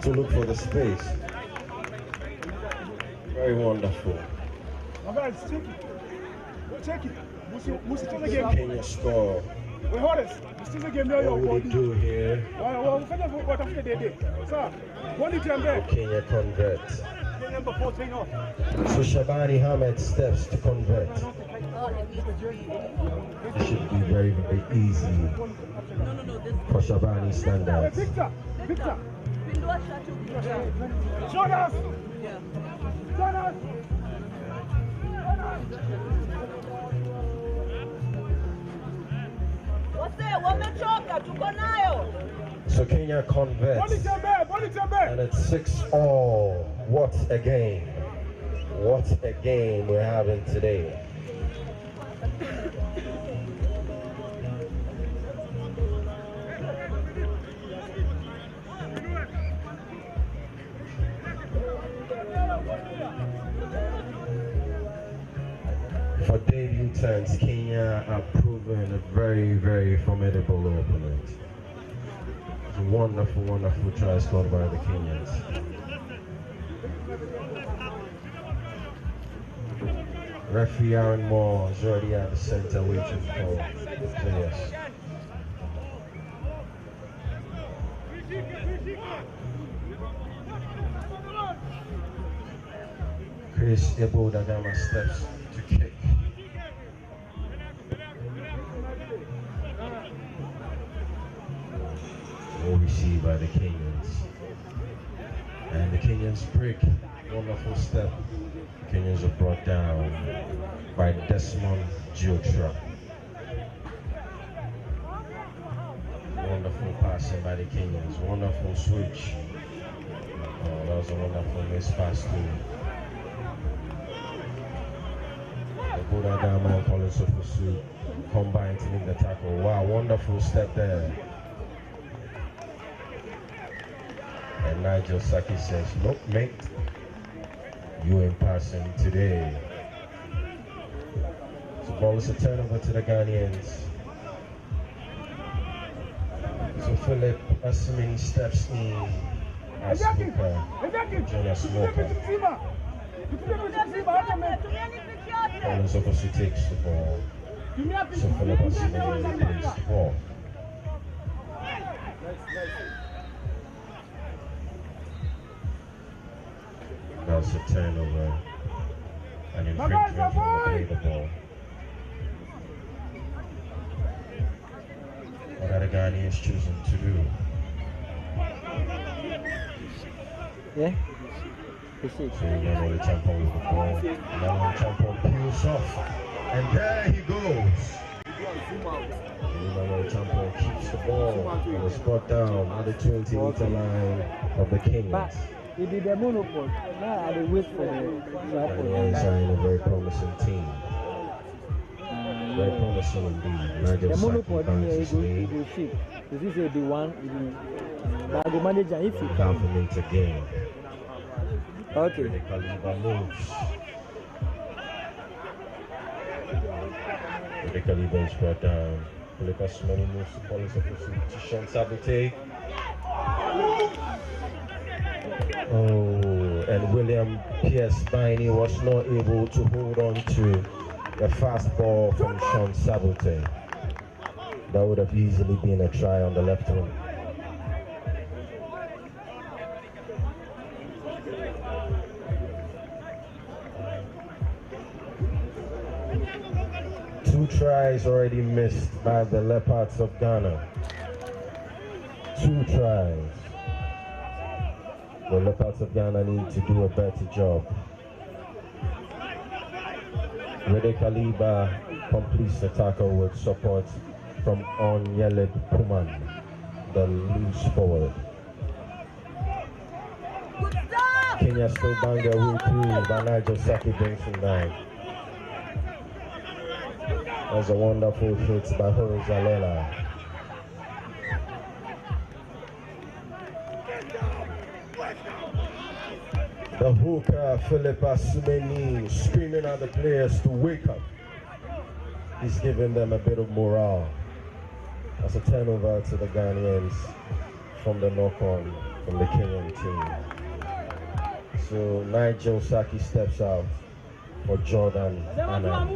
to look for the space. Very wonderful. Kenya score. What would he do here? Kenya converts. So Shabani Ahmed steps to convert. It should be very, very easy for Shabani standards. So Kenya converts, and it's 6-all. What a game! What a game we're having today. For debutants, Kenya are proving a very, very formidable opponent. It's a wonderful, wonderful try scored by the Kenyans. Referee Aaron Moore is already at the center waiting for players. Chris Ebodagama steps to kick. Well received by the Kenyans. And the Kenyans break. Wonderful step. The Kenyans are brought down by Desmond Giotra. Wonderful passing by the Kenyans. Wonderful switch. Oh, that was a wonderful miss pass too. Budagama and Collins of Pursuit combined to make the tackle. Wow, wonderful step there. And Nigel Saki says, look mate, you in passing today. So ball is a turnover to the Ghanaians. So Philip Asmin steps in as hooker, Jonas Smoker. Collins obviously takes the ball. So Philip Asmin plays the ball. That's a turnover. An infringement from the ball. What are the Ghanaians choosing to do? Yeah. So Emmanuel Champon with the ball. Emmanuel Champon peels off. And there he goes. Emmanuel Champon keeps the ball and is brought down at the 20-meter line of the Kenyans. He did the monopole. Now I wait for the Ghanaians are in a very promising team. Very promising indeed. The monopole is ship. This is the one by the manager if you can for me to game. Okay. The Kaliba moves. The Kaliba is brought down. Philip Asmani moves to Collins of Pursuit to Sean Sabote. Oh, and William Pierce Biney was not able to hold on to the fast ball from Sean Sabote. That would have easily been a try on the left wing. Two tries already missed by the Leopards of Ghana. 2 tries. The Leopards of Ghana need to do a better job. Rede Kaliba completes the tackle with support from Onyelid Puman, the loose forward. Kenya still bang their way through, but Nigel Saki brings him down. That was a wonderful hit by Horace Zalela. The hooker, Philip Asmani, screaming at the players to wake up. He's giving them a bit of morale. That's a turnover to the Ghanaians from the knock-on. from the Kenyan team. So Nigel Saki steps out for Jordan Anna.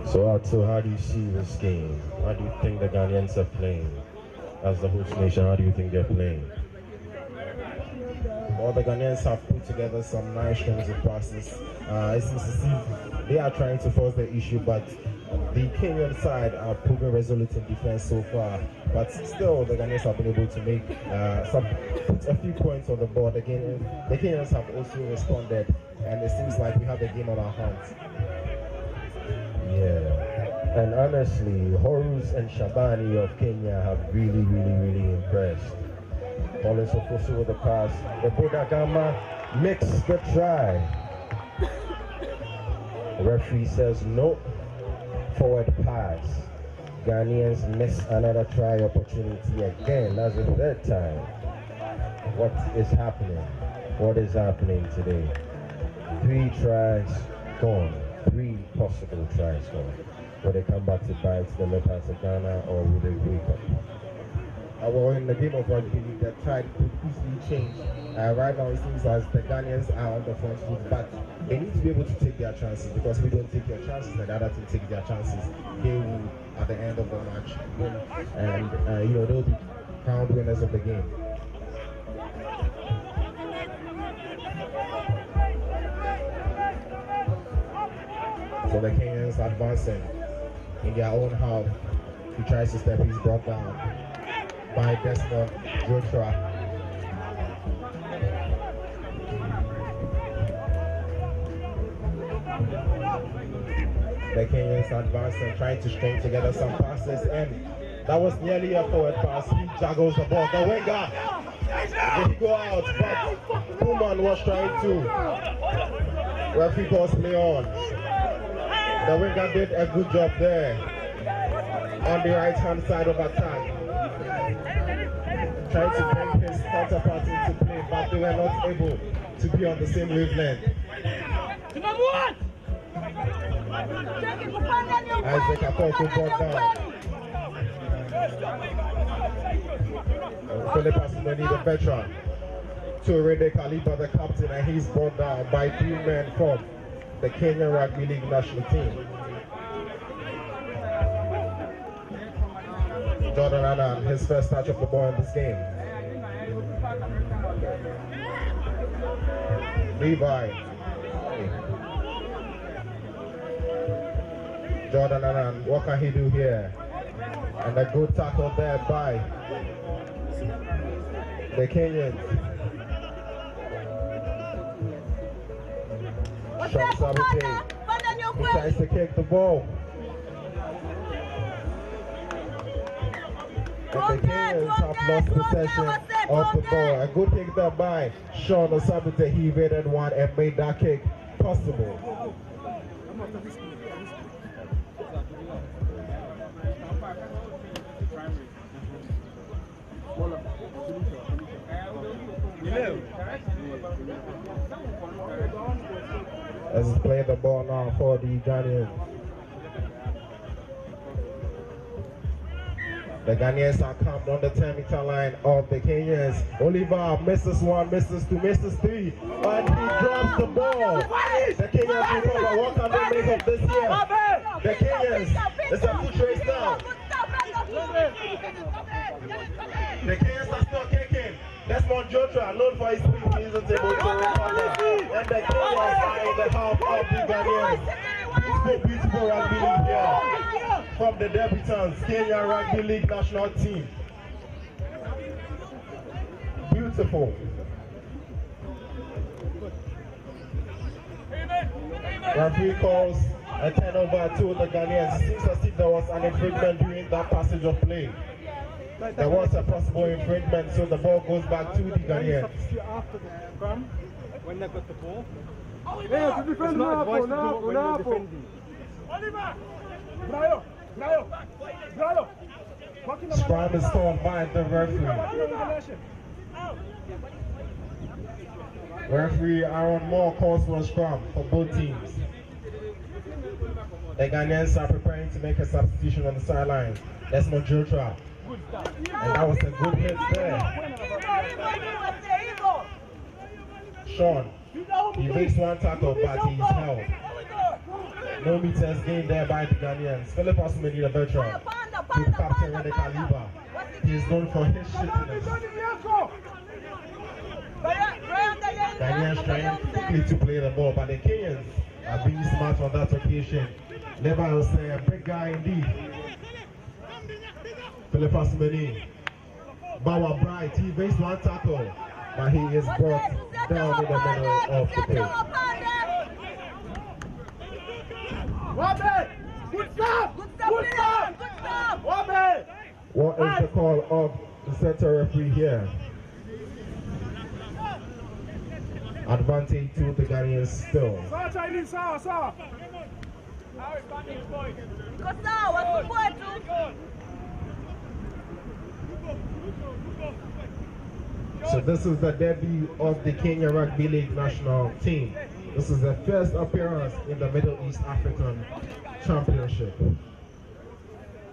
So Atsu, how do you see this game? How do you think the Ghanaians are playing? As the host nation, how do you think they're playing? Well, the Ghanaians have put together some nice strings of passes. It seems to see they are trying to force the issue, but the Kenyan side are proving resolute in defense so far. But still, the Ghanaians have been able to make put a few points on the board. Again, the Kenyans have also responded, and it seems like we have a game on our hands. Yeah, and honestly, Horus and Shabani of Kenya have really impressed. Collins Ofosu with the pass. The Bodagama makes the try. The referee says no. Forward pass. Ghanaians miss another try opportunity again. That's the third time. What is happening? What is happening today? 3 tries gone. 3 possible tries gone. Will they come back to bite the left hand of Ghana, or will they wake up? Well, in the game of rugby, the tide could easily change. Right now, it seems as the Ghanaians are on the front foot, but they need to be able to take their chances, because if we don't take their chances and the other team take their chances, they will, at the end of the match, win, and they'll be crowned winners of the game. So the Kenyans advancing in their own half. He tries to step, he's brought down by Desmond Joshua. The Kenyans advancing, trying to string together some passes, and that was nearly a forward pass. He juggles the ball. The winger, did he go out? But Kuman was trying to. Referee calls Leon. The winger did a good job there on the right hand side of attack, trying to bring his counterpart into play, but they were not able to be on the same wavelength. Isaac Apoko brought down. Philip Asimoni, the veteran, to Rede Kaliba, the captain, and he's brought down by 3 men from the Kenyan Rugby League national team. Jordan Annan, his first touch of the ball in this game. Levi. Jordan Annan, what can he do here? And a good tackle there by the Kenyans. Sean Sarbah, he tries to kick the ball. And the Kenyans have lost possession of the ball. A good kick there by Sean Sarbah. He evaded one and made that kick possible. Let's play the ball now for the Ghanaians. The Ghanaians are camped on the 10-meter line of the Kenyans. Oliver misses 1, misses 2, misses 3, and he drops the ball. The Kenyans recover. What can they make of this here? The Kenyans, it's a foot race now. The Kenyans are still kicking. Desmond Joshua, known for his speed, he isn't able to recover. And the Kenyans are in the half of the Ghanaians. Beautiful rugby league here from the debutants, Kenya Rugby League national team. Beautiful. Referee calls a turnover to the Ghanaians. It seems as if there was an infringement during that passage of play. There was a possible infringement, so the ball goes back to the Ghanaians. When they got the ball. Yeah, to defend now. Scrum is called by the referee. Referee Aaron Moore calls for a scrum for both teams. The Ghanaians are preparing to make a substitution on the sideline. That's Mojotra. And that was a good hit there. Sean, he makes one tackle, but he's held. No meters gained there by the Ghanaians. Philip Osmani, the veteran, with Captain Rede Kaliba. He is known for his shiftiness. Ghanaians trying quickly to play the ball, but the Kenyans are being smart on that occasion. Never will say a big guy indeed. Philip Osmani. Bawa Bright, he makes one tackle, but he is brought down in the middle of the pitch. Good stuff! Good stuff! What is the call of the center referee here? Advantage to the Ghanaians still. So this is the debut of the Kenya Rugby League national team. This is the first appearance in the Middle East African Championship.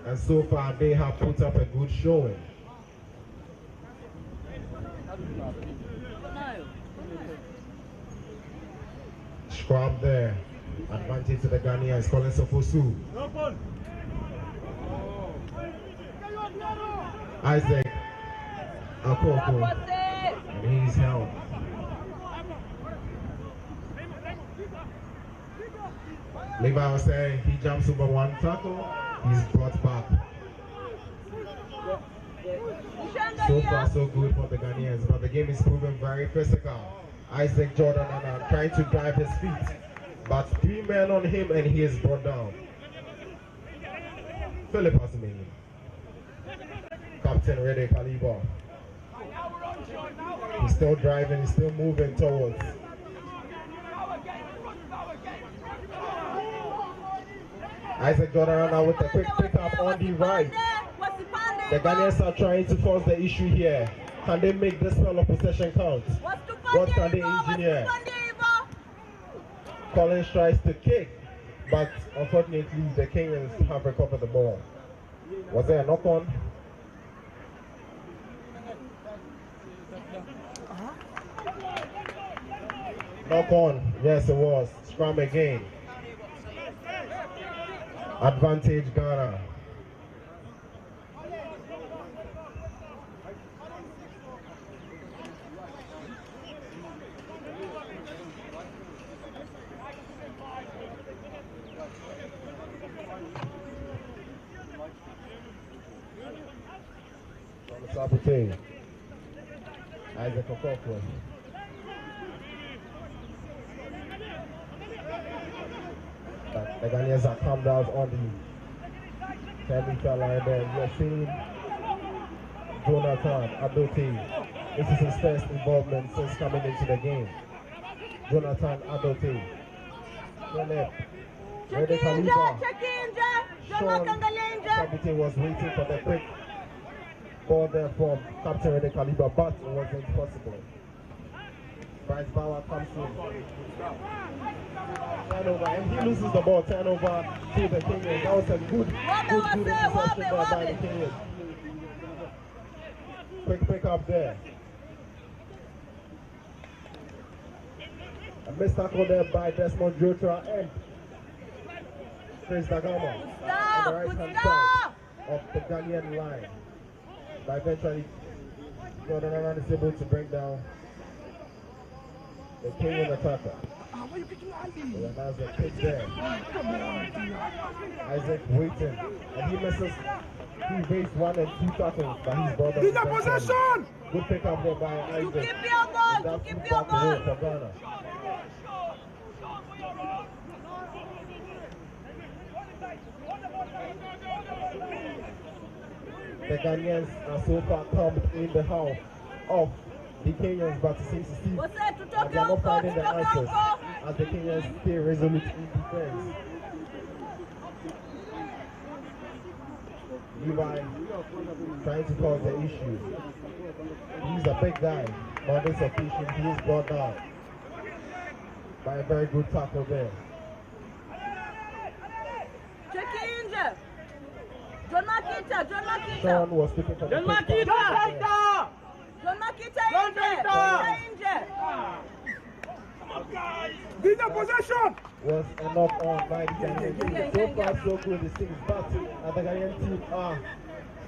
And so far they have put up a good showing. Scrum there. Advantage to the Ghanaians. Colin Sofosu. Isaac Akoko. And he's held. Levi was saying he jumps over one tackle. He's brought back. So far so good for the Ghanaians, but the game is proven very physical. Isaac Jordan trying to drive his feet, but 3 men on him and he is brought down. Philip Osmani. Captain Rede Kaliba. He's still driving, he's still moving towards. Isaac Jordan with a quick pickup on the right. The Ghanaians are trying to force the issue here. Can they make this spell of possession count? What can they engineer? Collins tries to kick, but unfortunately the Kenyans have recovered the ball. Was there a knock on? Knock on, yes it was. Scrum again. Advantage Ghana. Isaac Okoko. The Ghanaians are calmed out on the 10-meter line there. You're seeing Jonathan Adote. This is his first involvement since coming into the game. Jonathan Adote. Philip. Rede Kaliba. Sean Sabute was waiting for the quick ball there from Captain Rede Kaliba, but it wasn't possible. Bryce Bauer comes in. Turnover, and he loses the ball. Turnover to the Kenyans. That was a good interception there by the Kenyans. Quick pick up there. A missed tackle there by Desmond Jotra and Chris Dagama on the right hand side of the Ghanaian line. But eventually, Jordan is able to bring down the Kenyan attacker. So there's a kick there. Isaac waiting, and he misses. He makes 1 and 2 tackles, but he's brought down. Possession! Good pick up there by Isaac. Keep your ball, keep your ball. For Ghana. The Ghanaians are so far come in the house of the Kenyans, but it seems to see they are not finding the answers as the Kenyans stay resolute in defense. Levi trying to cause the issue. He's a big guy. On this occasion, he is brought down. by a very good tackle there. Check in, Jeff. John Makita. Sean was looking for John the quick Makita! pass there. John Makita John in there. Get the possession! Was enough on by the Ghanaian team. So far, so good. The things but the Ghanaian team are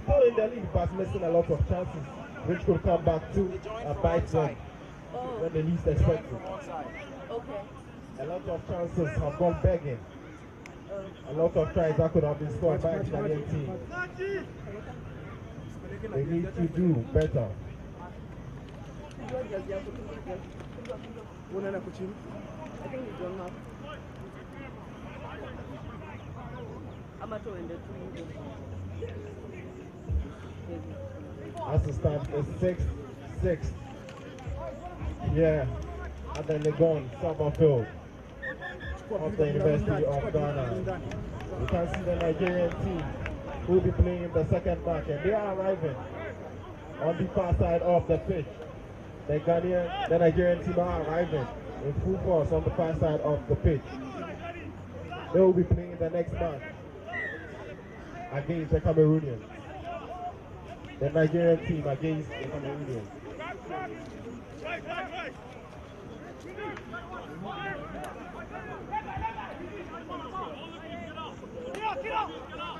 still in the lead, but missing a lot of chances, which could come back to bite them when they least expect it. Okay. A lot of chances have gone begging. A lot of tries that could have been scored by the Ghanaian team. They need to do better. I think we don't have. Amateur in the two. As it stands, it's 6-6. Yeah, at the Legon, Sarbah field of the University of Ghana. You can see the Nigerian team who will be playing in the second match, and they are arriving on the far side of the pitch. The Nigerian team are arriving in full force on the far side of the pitch. They will be playing the next match against the Cameroonians. The Nigerian team against the Cameroonians.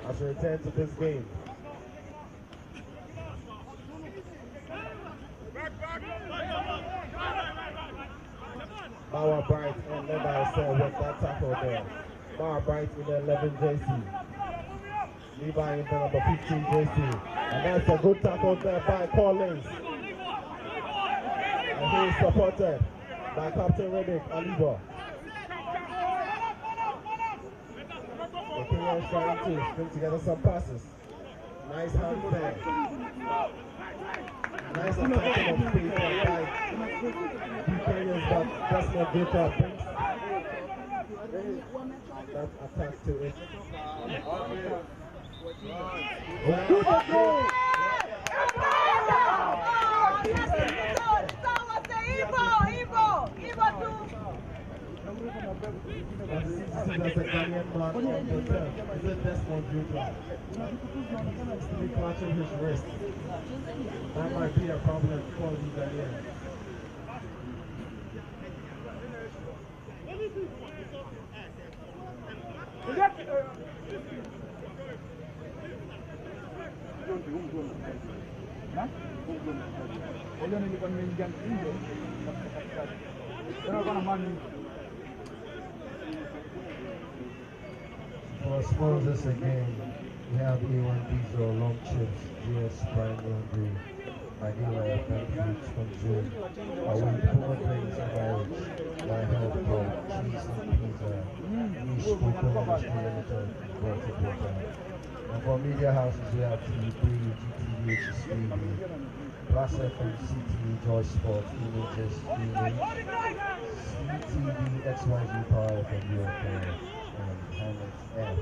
As we return to this game, Bauer Bright and Levi said with that tackle there. Bauer Bright in the 11 JC. Levi in the number 15 JC. And that's a good tackle there by Collins. And he is supported by Captain Reddick Aliba. The Kenyans trying to string together some passes. Nice hand there. Nice attacking of space by the Kenyans, but that's not Vita brings that attack to it. That's a Ghanaian man on the turf. Is it Desmond Jutra? He's still clutching his wrist. That might be a problem for the Ghanaians. For sponsors again, we have A1 Diesel, Long Chips, GS Prime Laundry, Manila FM Foods from Zoom, Away Poor Drinks and Marriage, My Health Club, Cheese and Pizza, Niche Spoken Industry Limited, Water Porter. And for media houses, we have TV3, GTVH Streaming, Plus FM, CTV, Joy Sports, Images, Streaming, CTV, XYZ Power from UFA, and Hamlet F.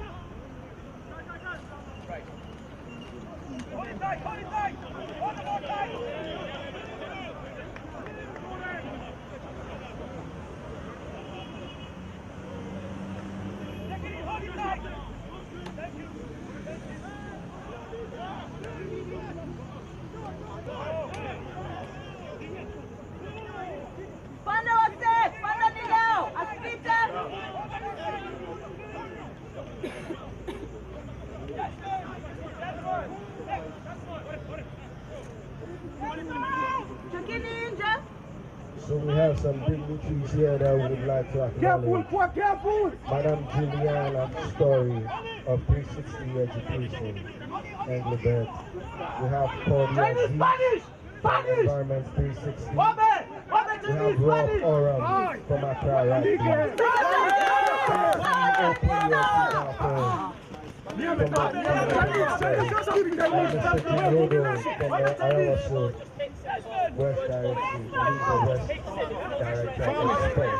So we have some dignitaries here that we would like to acknowledge. Madam Juliana Story of 360 Education, Englebert. We have Claudia Z, Environment 360. We have Rob Oram from Accra Rugby. West Direction, the West Director Express.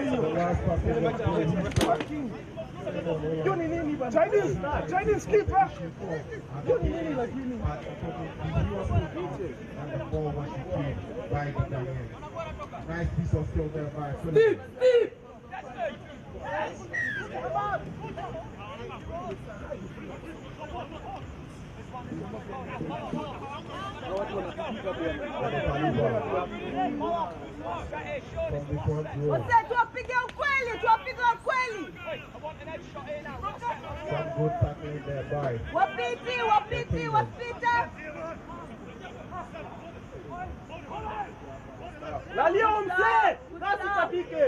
The last performance Chinese keeper. Nice piece of skill there by Steve. Você, tuwapiga ukweli. Some good tackling there by Wapiti. Lalia mzee. Nasi tapike.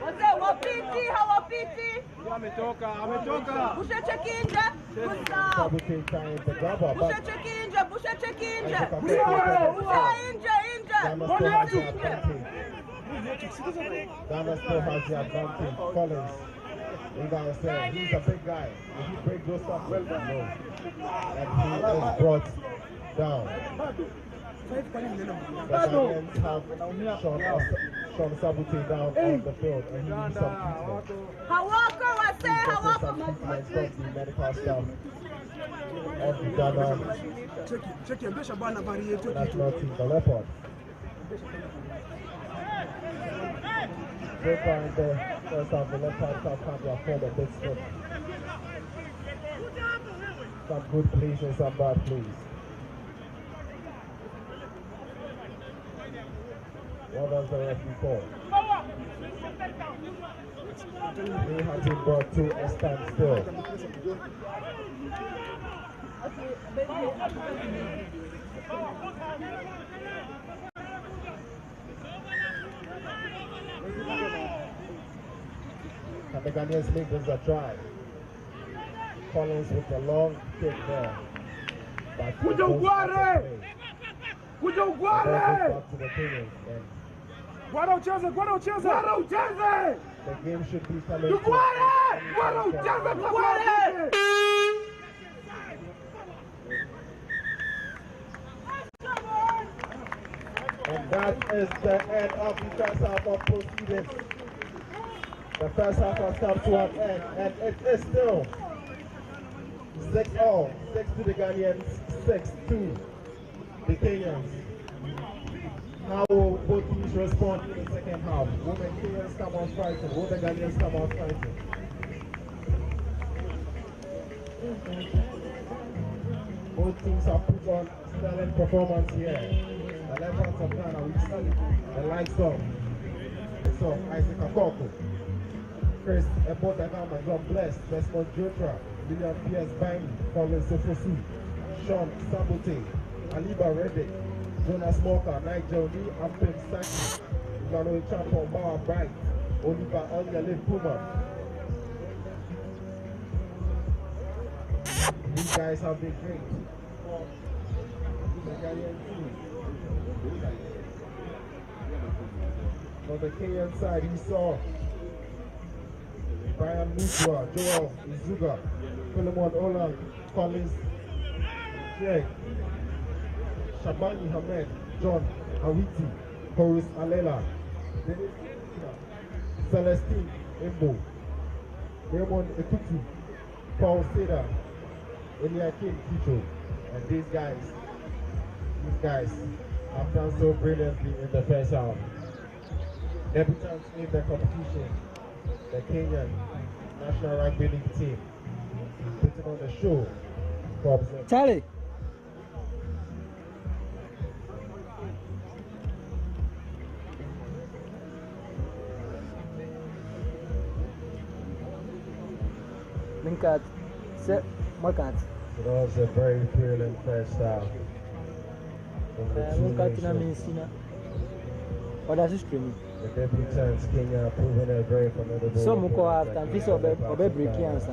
Você, wapiti, hawapiti. Ametoka. Busheche kinje. Gustav. Sabutin trying to grab her, but Busheche kinje. Busha inje. Ghana still has the advantage. Collins, you gotta say, he's a big guy. If he breaks those stuff, well done, no. And he is brought down. The Ghanaians have Sean Sabute down on the field, and he needs some treatment. Hawako, Some treatment from the medical staff of the Ghana national team, the Leopards. So far in the first half, the Leopards have had their form a bit stiff. Some good plays and some bad plays. What does the referee call? He has been brought to a standstill. Can the Ghanaians make this a try? Collins with a long kick there. Back to the Kenyans. Guarda ucheze! The game should be coming. Guarda ucheze! And that is the end of the first half of proceedings. The first half has come to an end, and it is still 6-all. 6 to the Ghanaians, 6 to the Kenyans. How will both teams respond in the second half? Will the Kenyans come out fighting? Will the Ghanaians come out fighting? Both teams have put on stellar performance here. The Leopards of Ghana, we see the likes of Isaac Akoko, Chris Ebotagama, God bless, Desmond Jotra, William P.S. Baini, Collins Sofosu, Sean Sabote, Aliba Reddick, Jonas Moka, Nigel Lee, Ampim Saki, Ugano Champo, Bawa Bright, Oliver Onyale Puma. These guys have been great for the Ghanaian team. On the Kenyan side, he saw Brian Mutua, Joel Izuga, Philemon Olang, Collins Jake, Shabani Hamed, John Awiti, Horus Alela, Celestine Imbo, Raymond Ekutu, Paul Seda, Eliakim Kicho, and these guys have done so brilliantly in the first half. Debutants in the competition, the Kenyan National Rugby League team, putting on the show for observers. Charlie. Minkat, set, Makat. It was a very thrilling first half. Minkat na minsina. What does it stream? The debutants Kenya proving a very formidable. So muko after this obe breaking answer.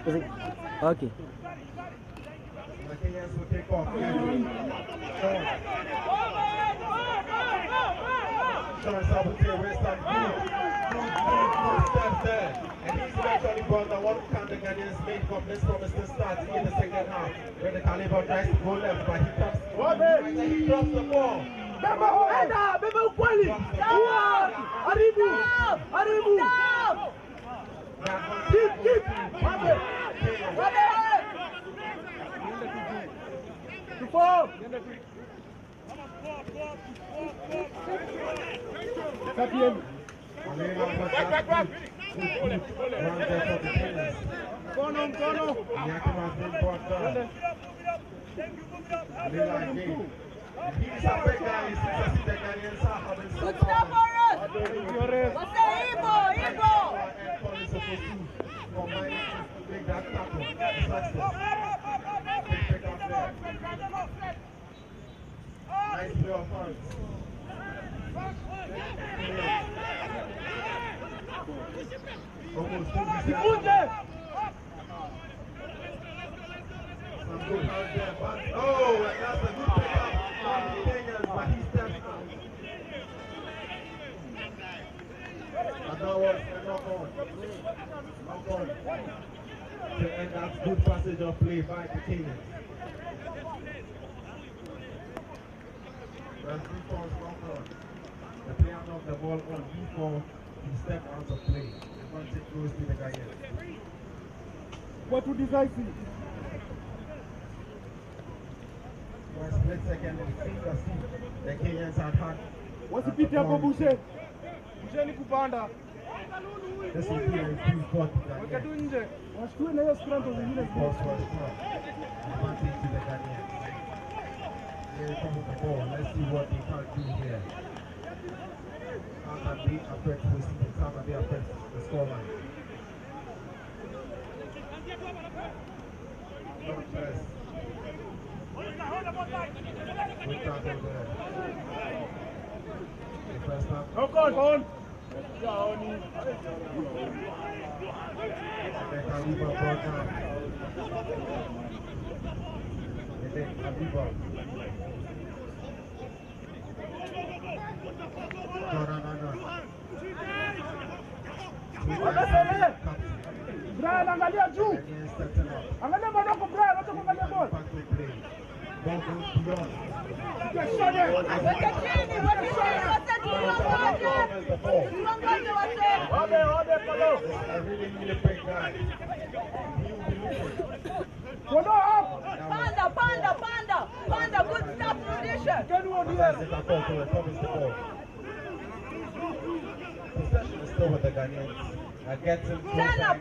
Is it? Okay. The Kenyans will take off. Sean Sarbah with some good steps there. And he's eventually brought the one can the Ghanaians made from this promise to start in the second half. When the Caliber tries to go left, but he comes. He drops the ball. He's a big guy. He's the Ghanaians are having some Good stuff for us. What's the Igbo? Make that tackle. Nice play of hands. Almost 2 Some good hands there, but oh, and that's a good pick up from the Kenyans, but he steps out. And now what's the knock on? To end that good passage of play by the Kenyans. That's 3 points knock on. The player knocked the ball on before he stepped out of play. Advantage goes to the Ghanaians. What would you guys see? For a split second, it seemed as if the Kenyans had had. What's the pity of Bushe? Bushe ni kupanda. This will be a few spot. Wakati nje. Washukue na hiyo scrum zingine Advantage to the Ghanaians. Here comes the ball. Let's see what they can do here. How can they affect West? How can they affect the scoreline? Don't press. We can't go there. The first time. No on. The Caliber brought down. And then Caliber. Brian, angalia juu. Angalia madoko Brian, wacha kuangalia ball. Ball goes beyond. I really need a big guy. He will be looking. Follow up. Panda, good stuff, tradition. Recovers the ball. Possession is still with the Ghanaians. Gets him Tana.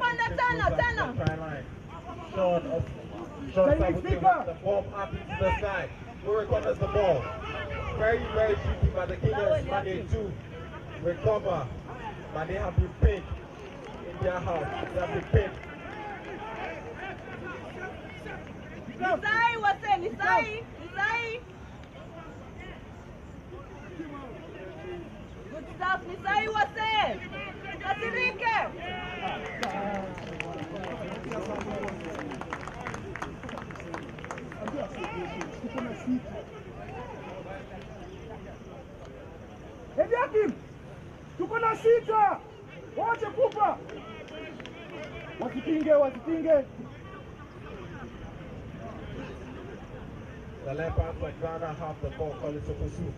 Sean Sarbah with the ball up into the side. Who recovers the ball? Very, very tricky by the Kenyans. But they do recover. But they have been pinned in their house. They have been pinned. Nisai. Good stuff, Nisai wase. Kasirike. Ediakim. Tuko na sita. Wache kupa. Wasipinge. The left hand of Ghana have the ball, call it to pursue.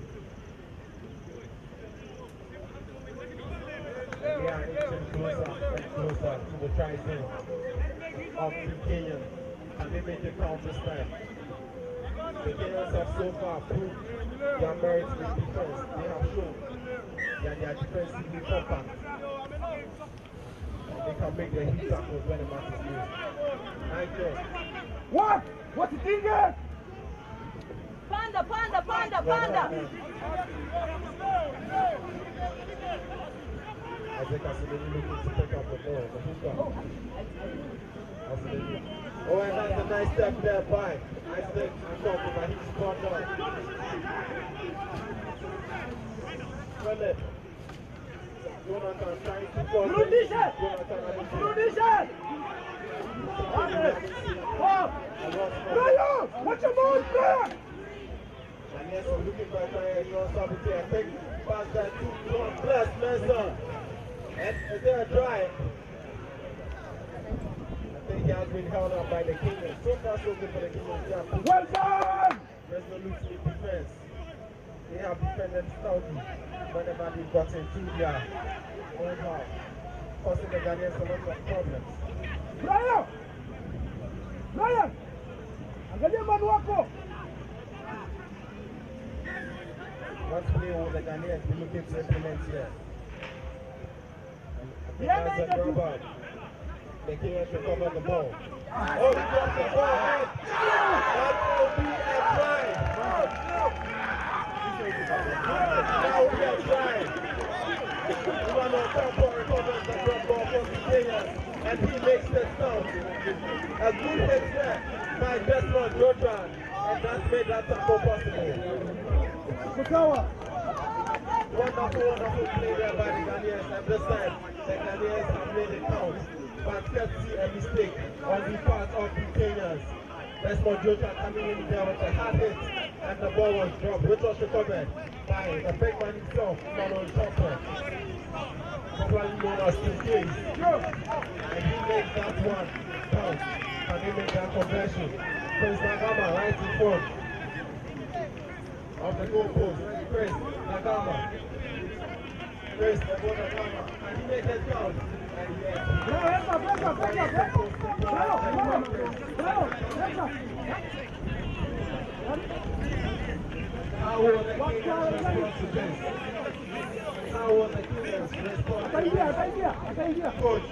And they are inching closer and closer to the try zone of the Kenyans. And they make it count this time. The Kenyans have so far proved their merits in defense. They have shown that they are defensively compact. And they can make the hit tackles when the match is used. Nice job. What? What's the thing there? Panda. I think Asilini looking to pick up the ball. The hooker. Asilini. Oh, and that's a nice step there by Isaac Ankoku, but he's caught up. Philip. Jonathan trying to call. Rudisha! What's your move, Brian? And yes, we're looking for a player, you know, stop it here. Take past that 2-1 plus, Manson. And is there a drive? I think he has been held up by the Kingdom. So far, so good for the Kingdom. Well done! Resolute in defense. They have defended stoutly whenever they got into their own half, causing the Ghanaians a lot of problems. Brian! Brian! Angalia manu wako! What play will the Ghanaians be looking to implement here? That's a drawback. The Kenyans recover the ball. Oh, he dropped the ball. That will be a try. That will be a try. Emmanuel Tampo recovers the drop ball for the Kenyans, and he makes the stop. A good hit there by Desmond Jordan, and that made that tackle possible. Wonderful, wonderful play there by the Ghanaians, and this time the Ghanaians have made it count. But let's see a mistake on the part of the Kenyans. Desmond Jordan coming in there with a hard hit, and the ball was dropped, which was recovered by the big man himself, Manuel Tampo, probably known as the King. And he makes that one count, and he makes that conversion. Prince Nagama right in front of the goal post. Prince Nagama. Prince Nagama. And he makes it count. And yes. How will the Kenyans respond to this? How will the Kenyans respond to this? Coach,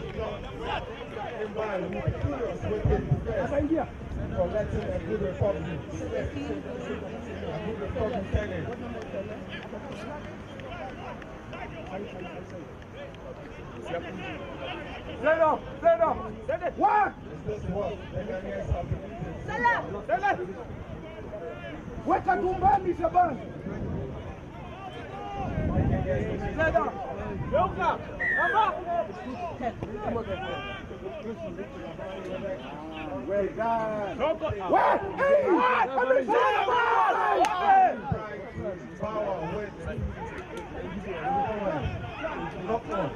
Mbali will be curious with his defense for letting a good republic. A good republic tenant. Stand up! Stand up! What? Is this what the Ghanaians have been doing? Weka tumbani Shabani! Stand up! Yoka! Well done! What? Hey! Power with knock on.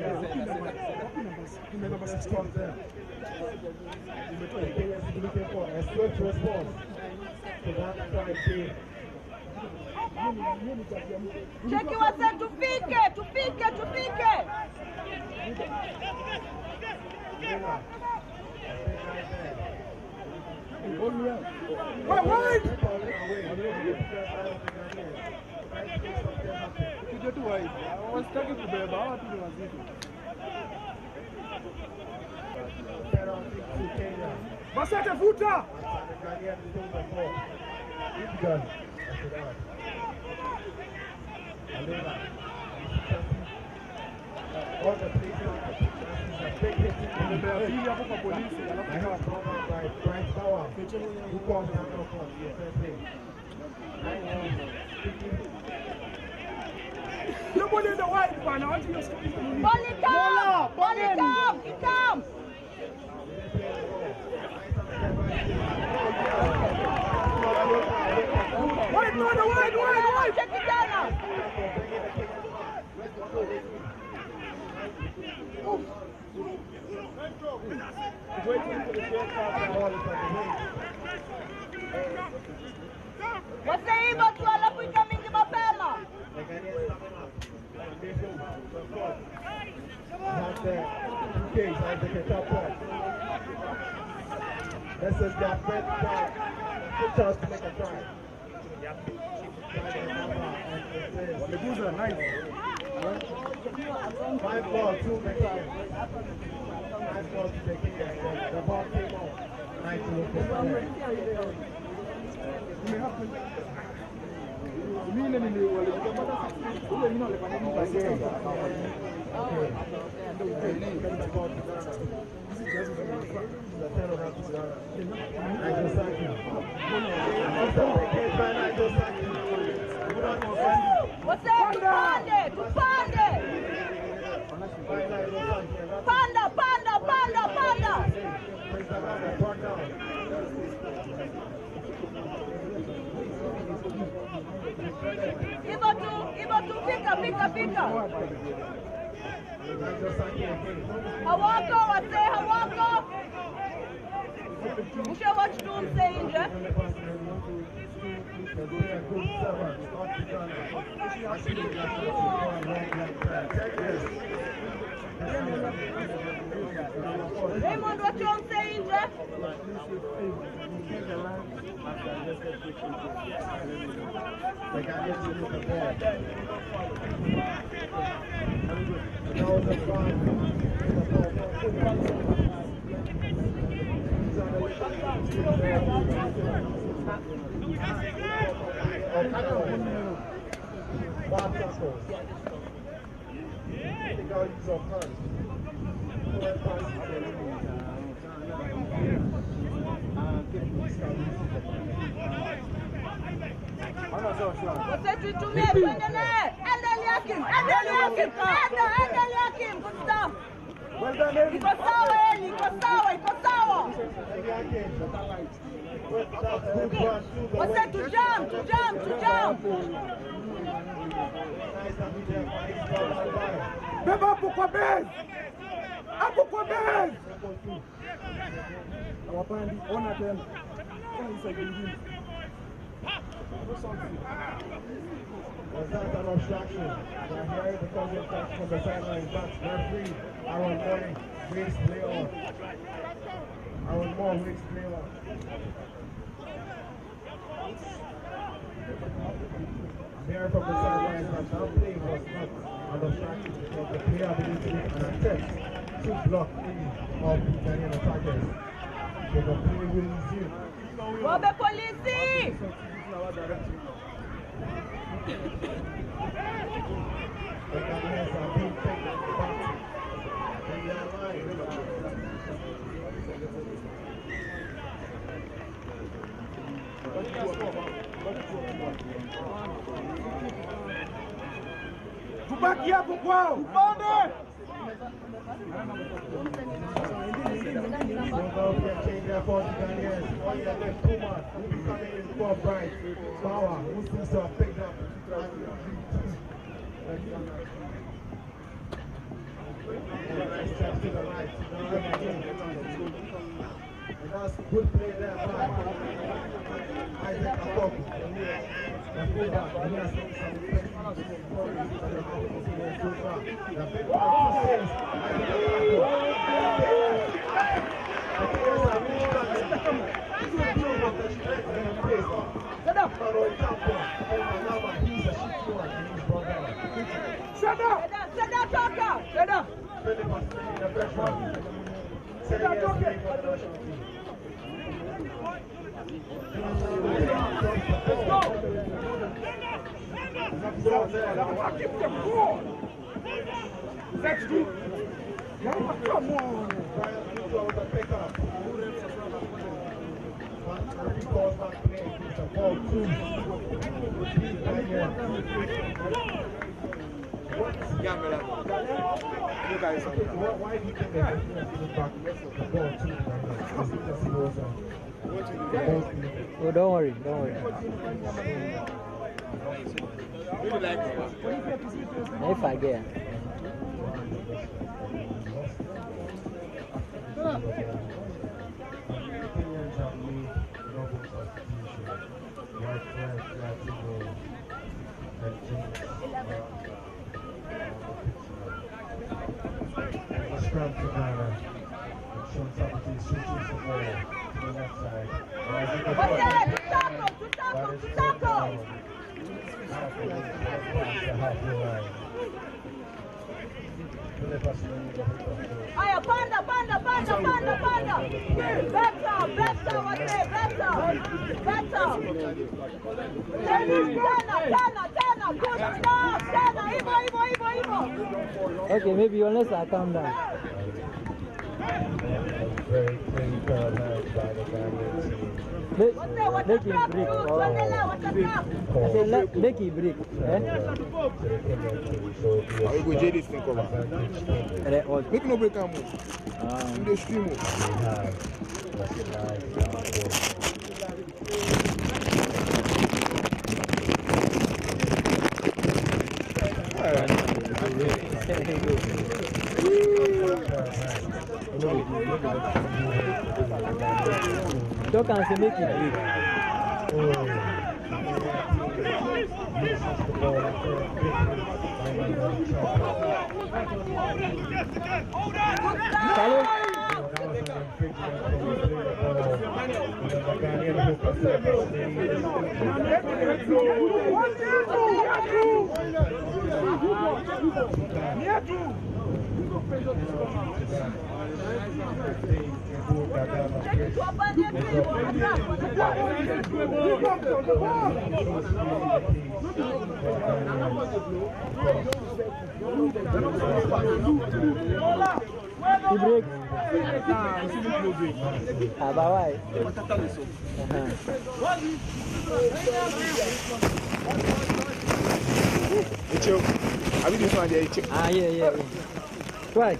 No, looking for a swift response to that try game. Cheki wase tufike. Wait! Basete futa! All the places, big hit in the police. I have problem by Bright Power, who calls me out of the first thing. Nobody in the white man, I want you to Ball it come! White! Check it down now! Wase hivyo tu alafu ikamingi mapema. This is their first try. Good chance to make a try. The dudes are nice. 5 ball, 2 Mexican. 5 ball to the King. The ball came off. Nice to look at. Panda, panda, panda, panda. Ibo tu, fika. Hawako, wase, hawako. Mushe watch doom saying, yeah? Raymond, what you saying, yeah? Você tutumie kwende naye. Endelea Kim. Good stuff. Iko sawa Eli, iko sawa. Você to jump. Beba hapo kwa base. Hawapandi, ona tena. Was that an obstruction? They're here because of that from the sideline. But referee, Aaron Moore, waits play on. There from the sideline, but that play was not an obstruction because the player didn't take an attempt to block any of the Ghanaian attackers. They were playing with easy. Robe polisi. The Ghanaians are being taken back in their line. Tubaki hapo kwao. Upande. Change their for the Ghanaians. On your left, Kuma, who's coming in for Bright. Power, who seems to have picked up. Nice chance to the right. And that's good play there by Isaac Akoku. The fullback, he has some so far. The big one, Isaac Let's do. Come on. Why do you think they're back the ball to Oh, don't worry. If I get. Scrum to Ghana. Sean Sabaty switches the ball to the left side. To tackle. Halfway line. Aya, panda. Better. Tana. Good enough. Tana. Ivo. Okay, maybe unless I calm down. Very clean curl hands by the Ghanaian team. Make What's him the break. What's I said, make him break. To the Kenyan team, so it'll be a go J this thing cover. advantage Kenya. Make no break and move. In the stream. They have the slide down forward. Don't cancel, make it break. Hello? He break. But why? I mean this one there. Yeah. Try.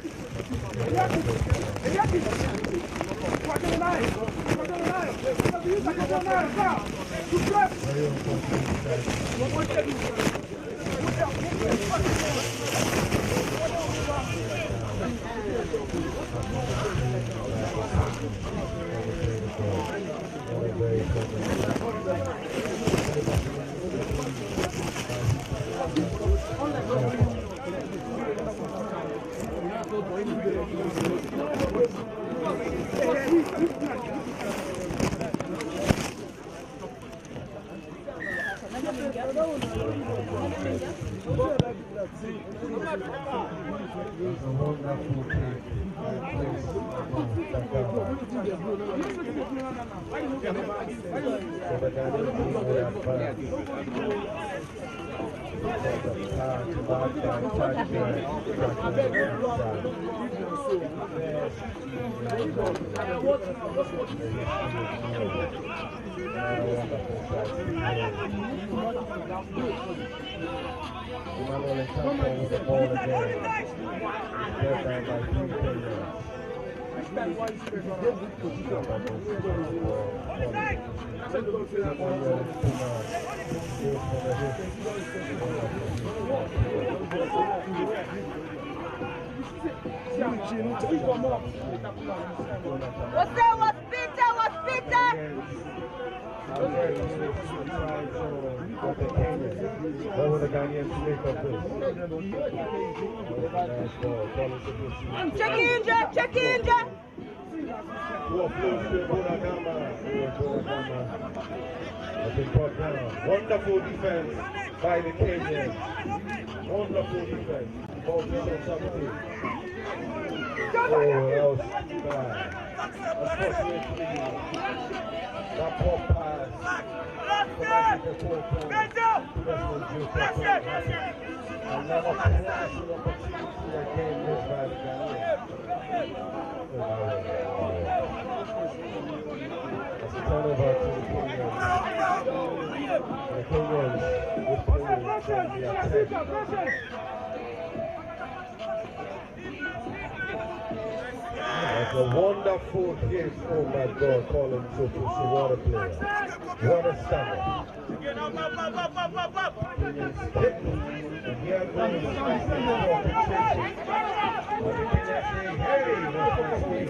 What's Peter? What will the Ghanaians make of this? Check in, Jack. Has been brought down. Wonderful defense by the Kenyans. Wonderful defense. Ball is on something. Oh, that was bad. Unfortunately, that poor pass. Another classic opportunity again missed by the Ghanaians. Let's turn over to the Kenyans. The Kenyans will play from the attack. That's a wonderful hit. Oh my God, Colin Sophus, what a player. What a stamina. And here goes the confrontations. But the Kenyans say, hey, that's my speed.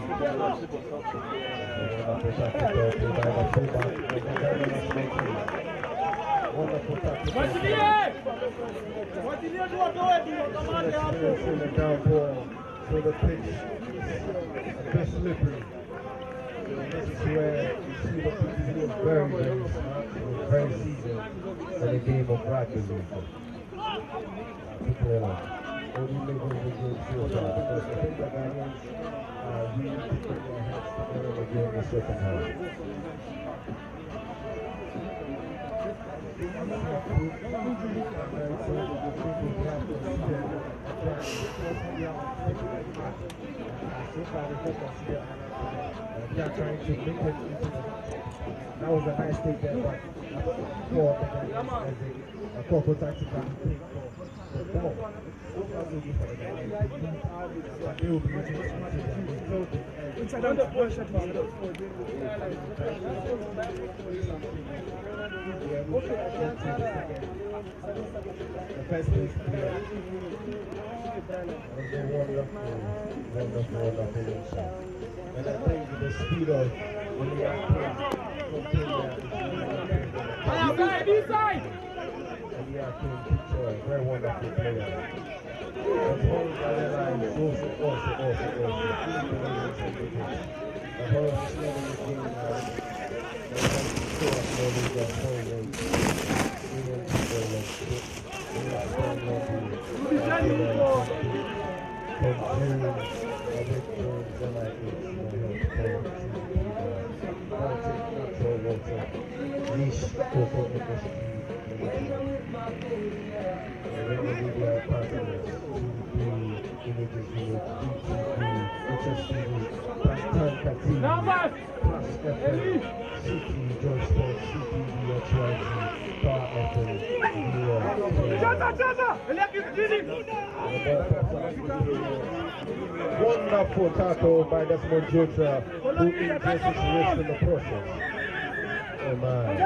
Wonderful tackle by the fullback of the Ghanaian national team. Wonderful tackle. In the downpour, so the pitch a bit slippery. So this is where you see the people who are very smart, who are very seasoned in the game of rugby. People are only Legon will go so far because I think the Ghanaians really put their heads together again in the second half. They are trying to make it into that was a nice take there, but for the Ghanaians as a corporate tactical take for the ball. So far so good for the Ghanaians. But they will be using it until Inside out the push at me. The first place player was a wonderful insight. And I think the speed of when we are playing from Kenya is Inside! and we are playing picture, very wonderful player. The whole other line is also. The whole slowing the game now. Wonderful tackle by Desmond Jota, who injures his wrist in the process. Oh man.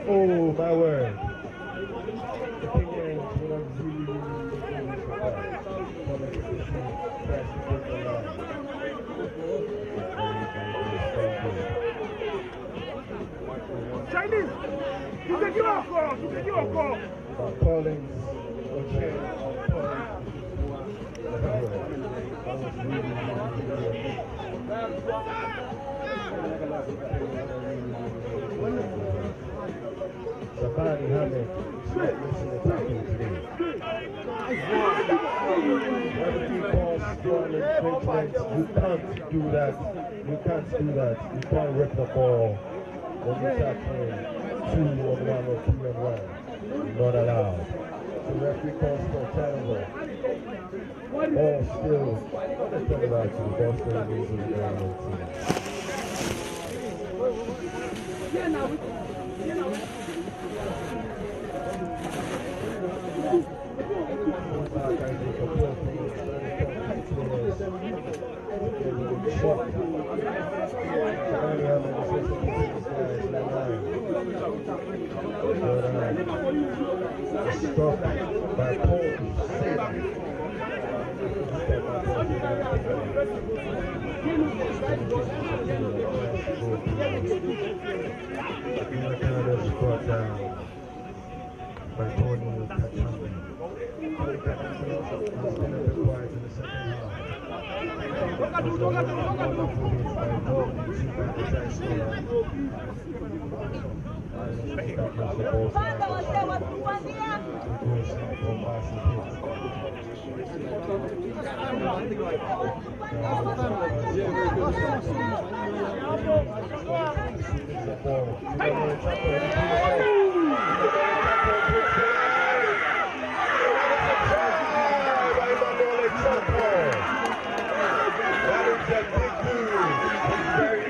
Oh my word. The Kenyans would have really Chinese! You take your call! Collins, Sarbah Hamid is not missing the tackle today. You can't do that. You can't rip the ball when you tackle 2-on-1 or 3-on-1. Not allowed. The referee calls for turnover. Ball still, what is that about you? Ball still remains in the Ghanaian team. Stop by Paul. Brought down by Tony Kachami. Tony Kachami has been a bit quiet in the second half.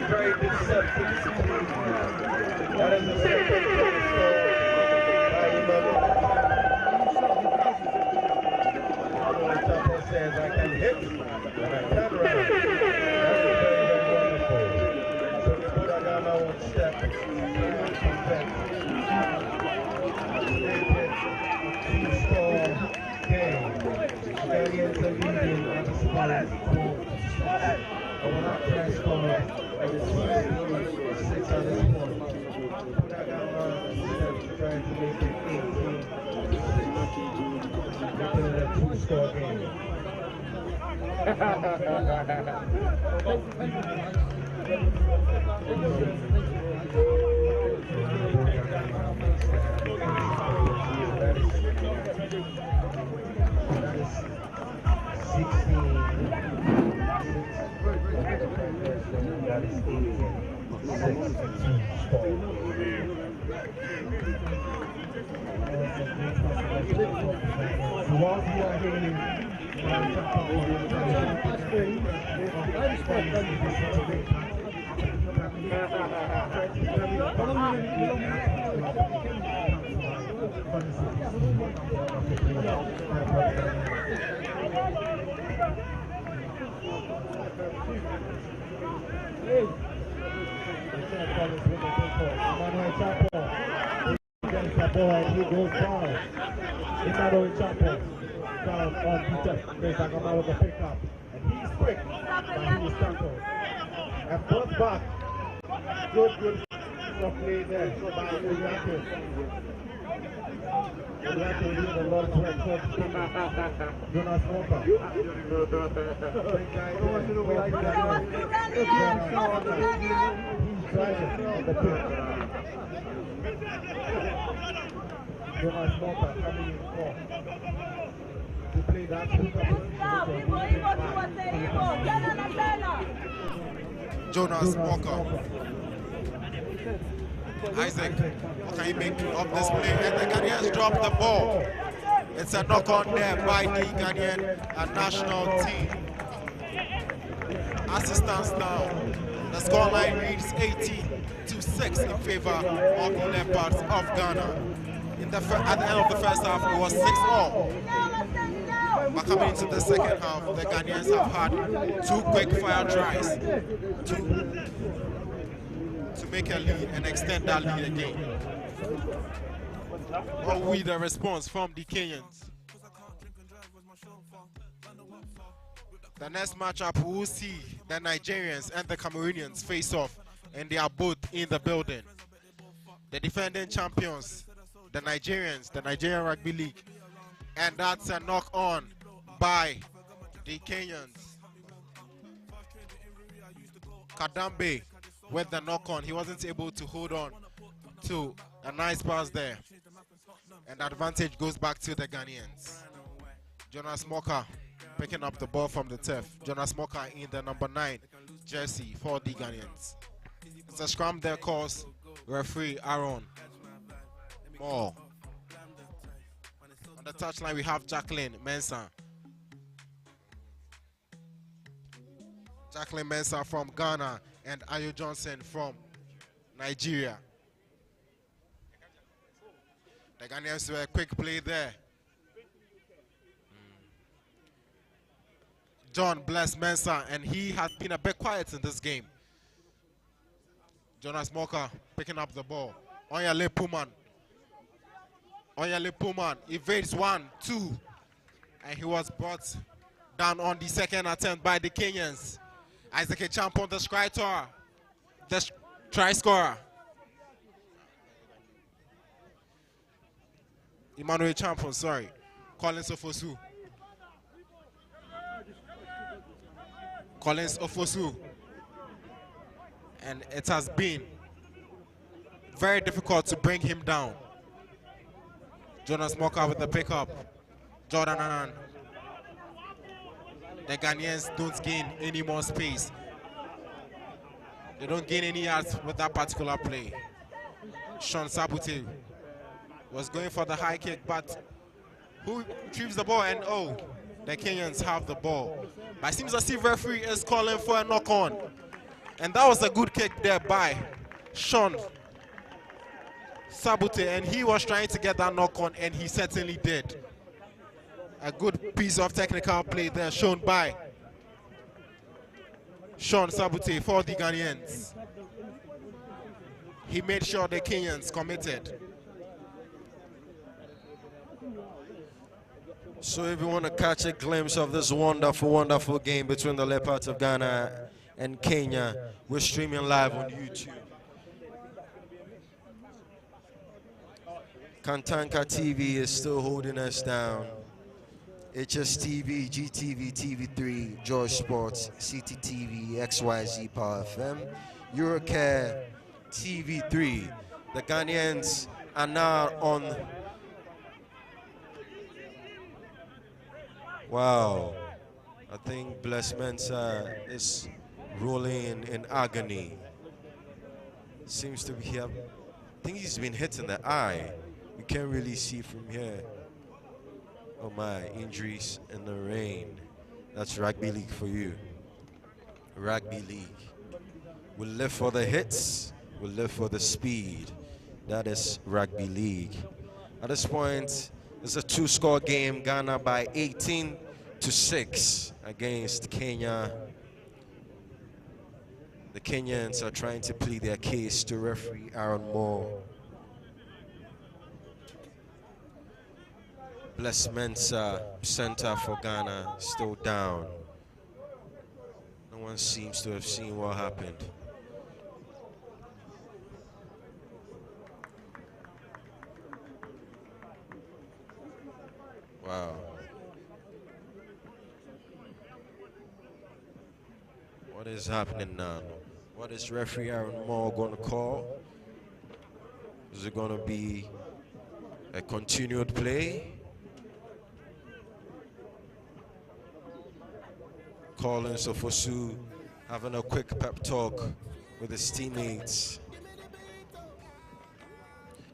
Very deceptive. That is a second says I can hit and I can run. That is very wonderful. So Two-score game. That is 18. 6-2 score. While you are hearing and he goes down. Emmanuel Chapo down on Peter. There's Agamalo the pickup. And he's quick, but he was tackled. And brought back. Good play there. So by Uriate. Uriate leads a lot of record. Jonas Walker. Big guy there. He's driving on the pitch. Jonas Walker coming in for to play that Jonas Walker. Isaac, can he make up this play? And the Ghanaians drop the ball. It's a knock on there by the Ghanaian national team. Assistance down. The scoreline reads 80-6 in favor of the Leopards of Ghana. At the end of the first half, it was 6-all. But coming into the second half, the Ghanaians have had two quick fire tries to make a lead and extend that lead again. What will be the response from the Kenyans? The next matchup, we will see the Nigerians and the Cameroonians face off, and they are both in the building. The defending champions, the Nigerians, the Nigerian Rugby League, and that's a knock on by the Kenyans. Kadambe with the knock on, he wasn't able to hold on to a nice pass there, and the advantage goes back to the Ghanaians. Jonas Moka picking up the ball from the turf. Jonas Moka in the number 9 jersey for the Ghanaians. It's a scrum there, calls referee Aaron Moore. On the touchline, we have Jacqueline Mensah. Jacqueline Mensah from Ghana and Ayo Johnson from Nigeria. The Ghanaians were a quick play there. John bless Mensah, and he has been a bit quiet in this game. Jonas Moka picking up the ball. Onyale Puman. Onyale Puman evades 1-2, and he was brought down on the second attempt by the Kenyans. Isaac Echampon, the try scorer. Emmanuel Champon, sorry. Collins Ofosu. Collins Ofosu. And it has been very difficult to bring him down. Jonas Moka with the pickup. Jordan Anan. The Ghanaians don't gain any more space. They don't gain any yards with that particular play. Sean Sabute was going for the high kick, but who retrieves the ball? And oh, the Kenyans have the ball. But it seems as if referee is calling for a knock-on. And that was a good kick there by Sean Sabute, and he was trying to get that knock-on, and he certainly did. A good piece of technical play there shown by Sean Sabute for the Ghanaians. He made sure the Kenyans committed. So if you want to catch a glimpse of this wonderful, wonderful game between the Leopards of Ghana and Kenya, we're streaming live on YouTube. Kantanka TV is still holding us down. HSTV, GTV, TV3, George Sports, CTTV, XYZ Power FM, Eurocare, TV3. The Ghanaians are now on. Wow. I think Bless Mensah is rolling in agony. Seems to be here. I think he's been hit in the eye. We can't really see from here. Oh my, injuries in the rain. That's rugby league for you. Rugby league. We'll live for the hits. We'll live for the speed. That is rugby league. At this point, it's a 2-score game. Ghana by 18-6 against Kenya. The Kenyans are trying to plead their case to referee Aaron Moore. Bless Mensah, center for Ghana, still down. No one seems to have seen what happened. Wow. What is happening now? What is referee Aaron Moore going to call? Is it going to be a continued play? Collins Ofosu having a quick pep talk with his teammates,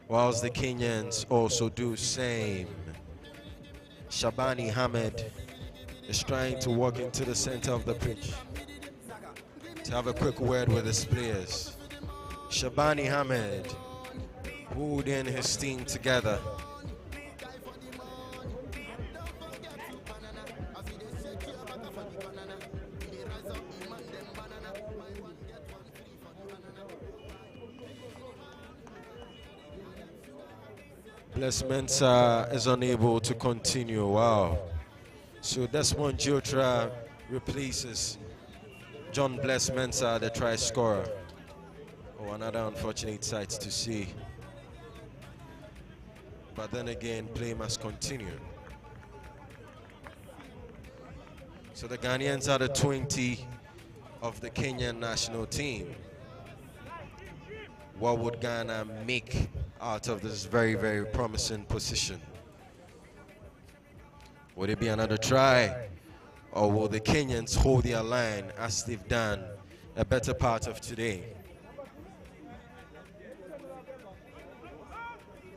whilst the Kenyans also do same. Shabani Hamed is trying to walk into the center of the pitch to have a quick word with his players. Shabani Hamed holding his team together. Bless Mensah is unable to continue. Wow. So Desmond Jotra replaces John Bless Mensah, the try scorer. Oh, another unfortunate sight to see. But then again, play must continue. So the Ghanaians are the 20 of the Kenyan national team. What would Ghana make out of this very, very promising position? Would it be another try? Or will the Kenyans hold their line as they've done a better part of today?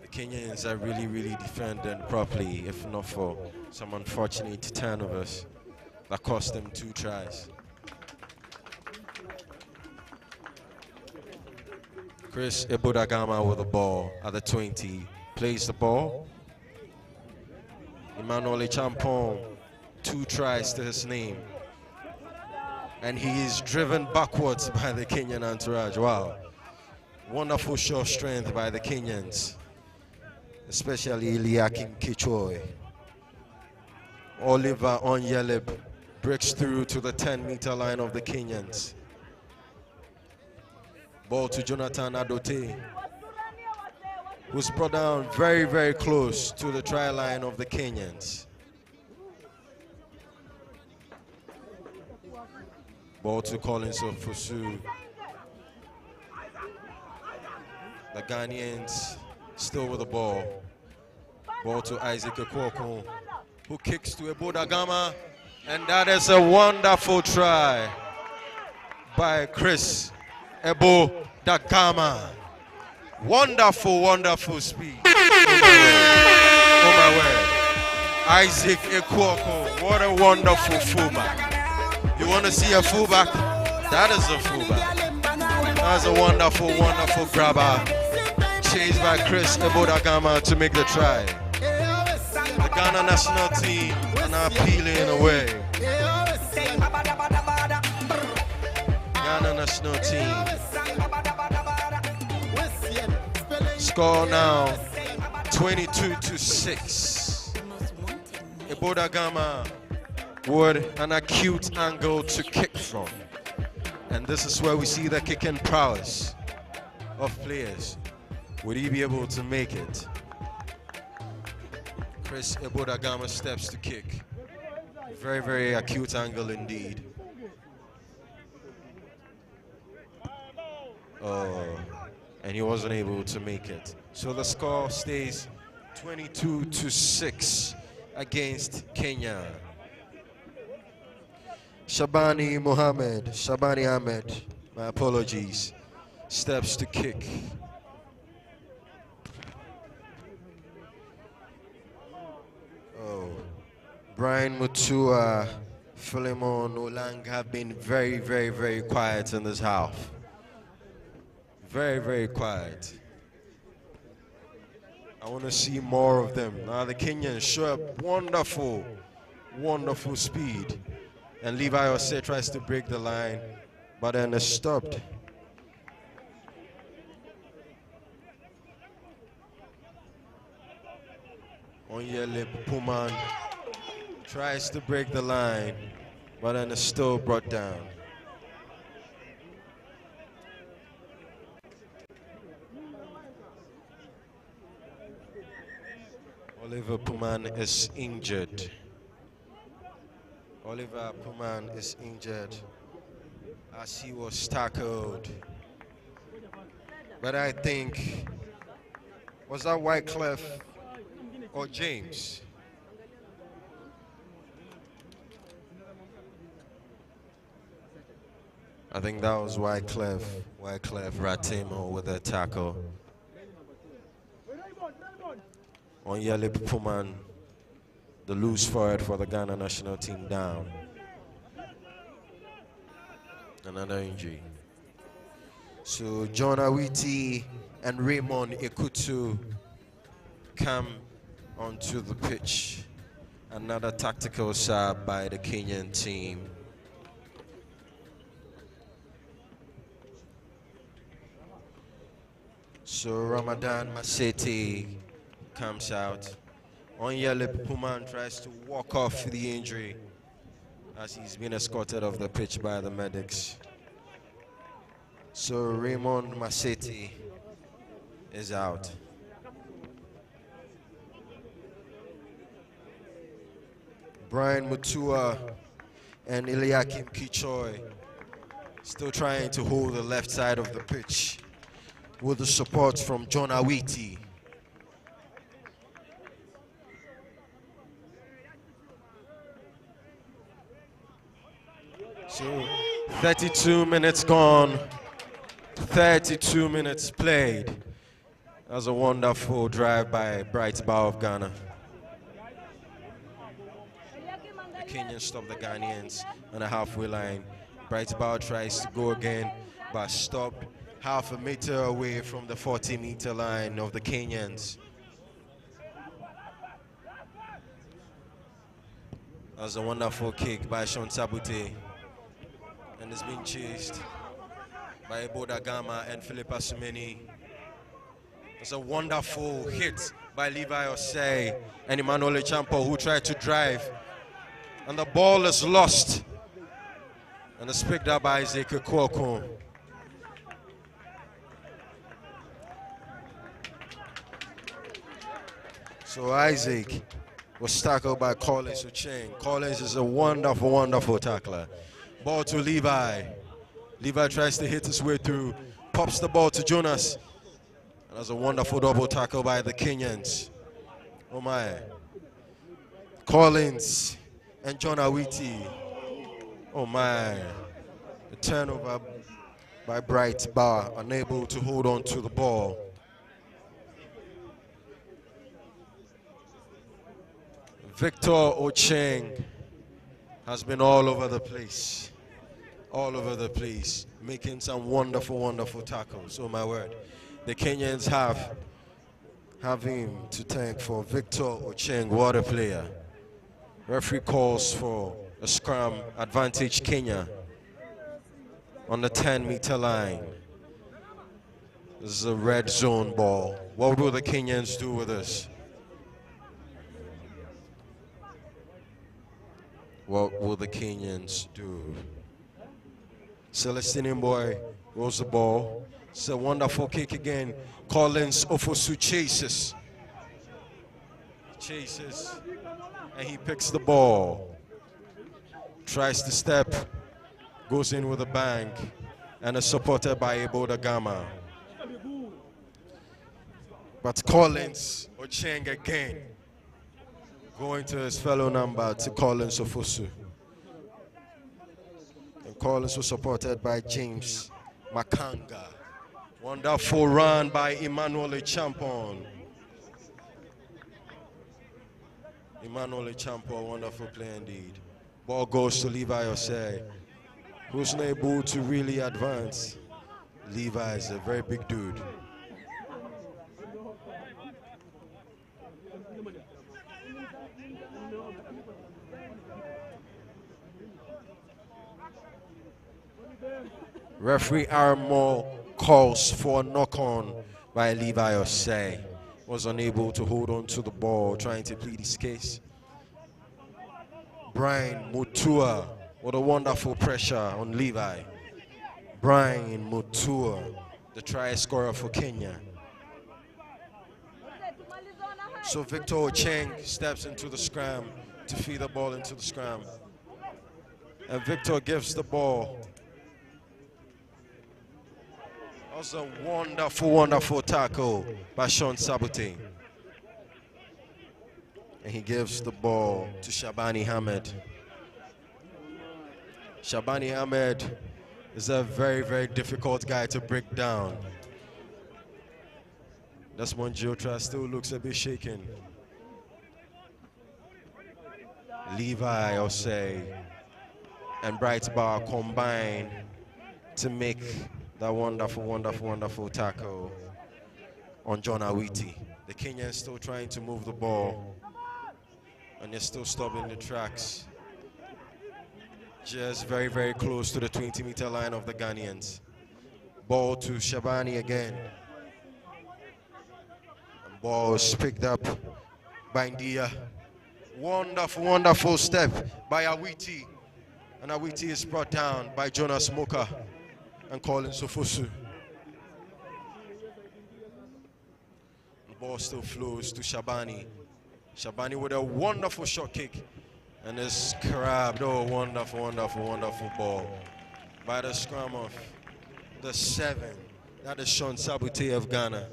The Kenyans are really, really defending properly, if not for some unfortunate turnovers that cost them 2 tries. Chris Ebudagama with the ball at the 20. Plays the ball. Emmanuel Champon, 2 tries to his name. And he is driven backwards by the Kenyan entourage. Wow. Wonderful show of strength by the Kenyans, especially Eliakim Kichoy. Oliver Onyeleb breaks through to the 10-meter line of the Kenyans. Ball to Jonathan Adote, who's brought down very, very close to the try line of the Kenyans. Ball to Collins of Fusu. The Ghanaians still with the ball. Ball to Isaac Ekwoko, who kicks to Ebudagama, and that is a wonderful try by Chris Ebudagama. Wonderful, wonderful speed. Oh my word. Isaac Ekwoko, what a wonderful fullback. You want to see a fullback? That is a fullback. That's a wonderful, wonderful grabber. Chased by Chris Ebudagama to make the try. The Ghana national team are now peeling away. Ghana national team. Score now 22-6. Ibodagama with an acute angle to kick from. And this is where we see the kicking prowess of players. Would he be able to make it? Chris Ibodagama steps to kick. Very, very acute angle indeed. And he wasn't able to make it. So the score stays 22-6 against Kenya. Shabani Ahmed, my apologies, steps to kick. Brian Mutua, Philemon Olang have been very, very, very quiet in this half. Very, very quiet. I want to see more of them. Now the Kenyans show up wonderful, wonderful speed. And Levi Osei tries to break the line, but then it's stopped. Onyele Puman tries to break the line, but then it's still brought down. Oliver Puman is injured. Oliver Puman is injured as he was tackled. But I think, was that Wycliffe or James? I think that was Wycliffe Ratimo with a tackle. Onyele Puman, the loose forward for the Ghana national team, down. Another injury. So John Awiti and Raymond Ekutu come onto the pitch. Another tactical sub by the Kenyan team. So Ramadan Maseti comes out. Onyele Puman tries to walk off the injury as he's been escorted off the pitch by the medics. So Raymond Maseti is out. Brian Mutua and Eliakim Kichoy still trying to hold the left side of the pitch with the support from John Awiti. So 32 minutes gone, 32 minutes played. That was a wonderful drive by Bright Bow of Ghana. The Kenyans stop the Ghanaians on the halfway line. Bright Bow tries to go again, but stopped half a meter away from the 40-meter line of the Kenyans. That was a wonderful kick by Sean Sabute. And it's been chased by Ibodagama and Philip Asumeni. It's a wonderful hit by Levi Osei and Emmanuel Echampo, who tried to drive. And the ball is lost. And it's picked up by Isaac Kwoko. So Isaac was tackled by Collins Ucheng. Collins is a wonderful, wonderful tackler. Ball to Levi. Levi tries to hit his way through, pops the ball to Jonas. And that's a wonderful double tackle by the Kenyans. Oh my. Collins and John Awiti. Oh my. The turnover by Bright Bar, unable to hold on to the ball. Victor Ocheng has been all over the place. All over the place, making some wonderful, wonderful tackles. Oh my word. The Kenyans have him to thank for Victor Ocheng, what a player. Referee calls for a scrum, advantage Kenya on the 10-meter line. This is a red zone ball. What will the Kenyans do with this? What will the Kenyans do? Celestinian boy rolls the ball. It's a wonderful kick again. Collins Ofosu chases. And he picks the ball. Tries to step, goes in with a bang, and is supported by Eboda Gama. But Collins Ocheng again, going to his fellow number, to Collins Ofosu. And Collins was supported by James Makanga. Wonderful run by Emmanuel Champon. Emmanuel Champon, wonderful play indeed. Ball goes to Levi Osei, who's not able to really advance. Levi is a very big dude. Referee Armore calls for a knock-on by Levi Osei. Was unable to hold on to the ball, trying to plead his case. Brian Mutua, what a wonderful pressure on Levi. Brian Mutua, the try scorer for Kenya. So Victor Ocheng steps into the scrum to feed the ball into the scrum. And Victor gives the ball. That was a wonderful, wonderful tackle by Sean Sabote. And he gives the ball to Shabani Ahmed. Shabani Ahmed is a very, very difficult guy to break down. Desmond Jotra still looks a bit shaken. Levi Osei and Bright Bar combine to make that wonderful, wonderful, wonderful tackle on John Awiti. The Kenyans still trying to move the ball, and they're still stopping the tracks. Just very, very close to the 20-meter line of the Ghanaians. Ball to Shabani again. And ball is picked up by Ndia. Wonderful, wonderful step by Awiti. And Awiti is brought down by Jonas Moka and Collins Ofosu. The ball still flows to Shabani. Shabani with a wonderful shot kick. And it's grabbed. Oh, wonderful, wonderful, wonderful ball by the scrum of the 7. That is Sean Sabote of Ghana.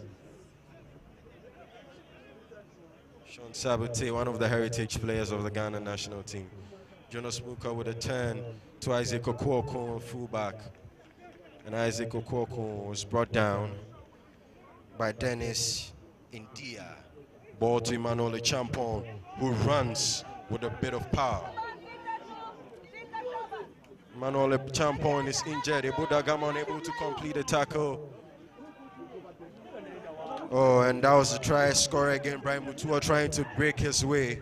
Sean Sabote, one of the heritage players of the Ghana national team. Jonas Muka with a turn to Isaac Okwoko, fullback. And Isaac Okwoko was brought down by Dennis India. Ball to Emmanuel Champon, who runs with a bit of power. Emmanuel Champon is injured. Eboda Gama unable to complete the tackle. Oh, and that was a try score again. Brian Mutua trying to break his way.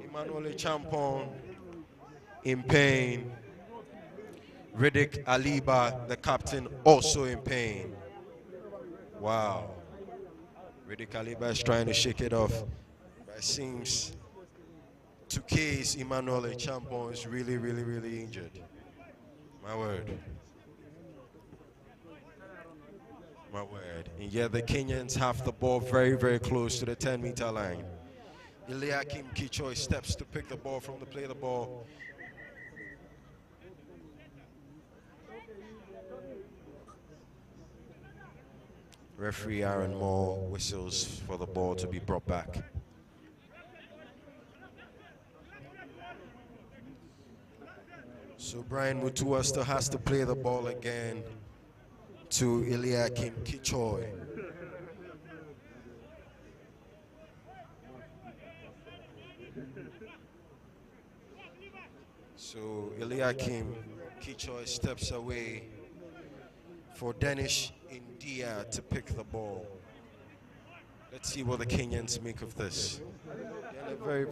Emmanuel Champon in pain. Riddick Aliba, the captain, also in pain. Wow. Riddick Aliba is trying to shake it off. But it seems to case Emmanuel Champon is really, really, really injured. My word. My word. And yet the Kenyans have the ball very, very close to the 10-meter line. Eliakim Kichoi steps to pick the ball from the play the ball. Referee Aaron Moore whistles for the ball to be brought back. So Brian Mutua still has to play the ball again to Eliakim Kichoi. So Eliakim Kichoi steps away for Danish India to pick the ball. Let's see what the Kenyans make of this. They're very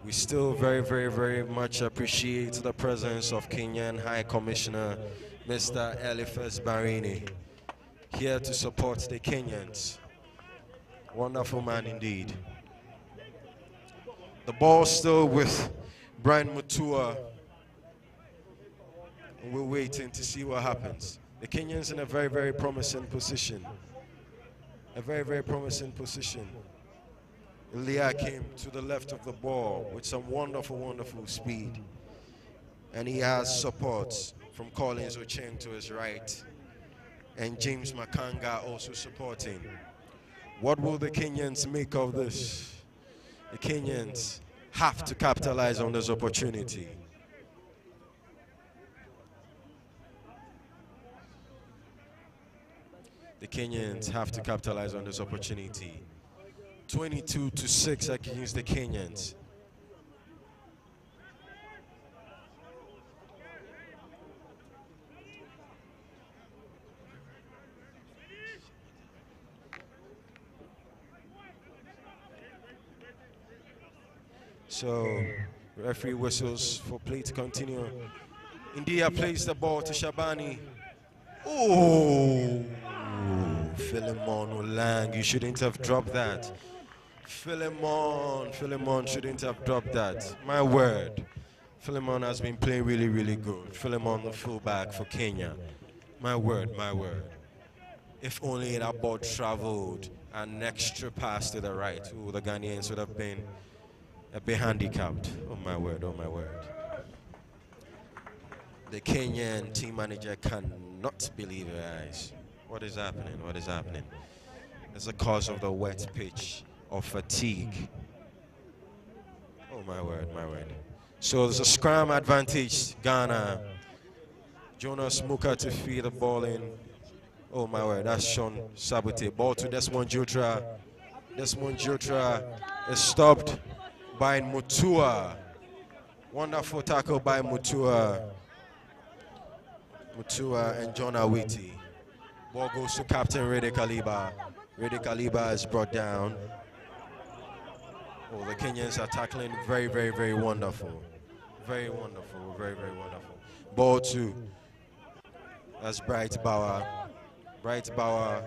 We still very much appreciate the presence of Kenyan High Commissioner Mr. Eliphas Barini here to support the Kenyans. Wonderful man indeed. The ball still with Brian Mutua. And we're waiting to see what happens. The Kenyans in a very promising position. A very promising position. Leah came to the left of the ball with some wonderful speed. And he has support from Collins Ocheng to his right. And James Makanga also supporting. What will the Kenyans make of this? The Kenyans have to capitalize on this opportunity. The Kenyans have to capitalize on this opportunity. 22-6 against the Kenyans. So, referee whistles for play to continue. India plays the ball to Shabani. Oh, Philemon Olang, you shouldn't have dropped that. Philemon shouldn't have dropped that. My word. Philemon has been playing really good. Philemon, the fullback for Kenya. My word. If only that ball traveled an extra pass to the right, the Ghanaians would have been a bit handicapped. Oh my word. The Kenyan team manager cannot believe her eyes. What is happening? It's the cause of the wet pitch or fatigue. Oh my word. So there's a scrum advantage, Ghana. Jonas Muka to feed the ball in. Oh my word, that's Sean Sabote. Ball to Desmond Jotra. Desmond Jotra is stopped by Mutua. Wonderful tackle by Mutua. Mutua and John Awiti. Ball goes to Captain Rede Kaliba. Rede Kaliba is brought down. Oh, the Kenyans are tackling very wonderful. Very wonderful. Ball to, that's Bright Bauer. Bright Bauer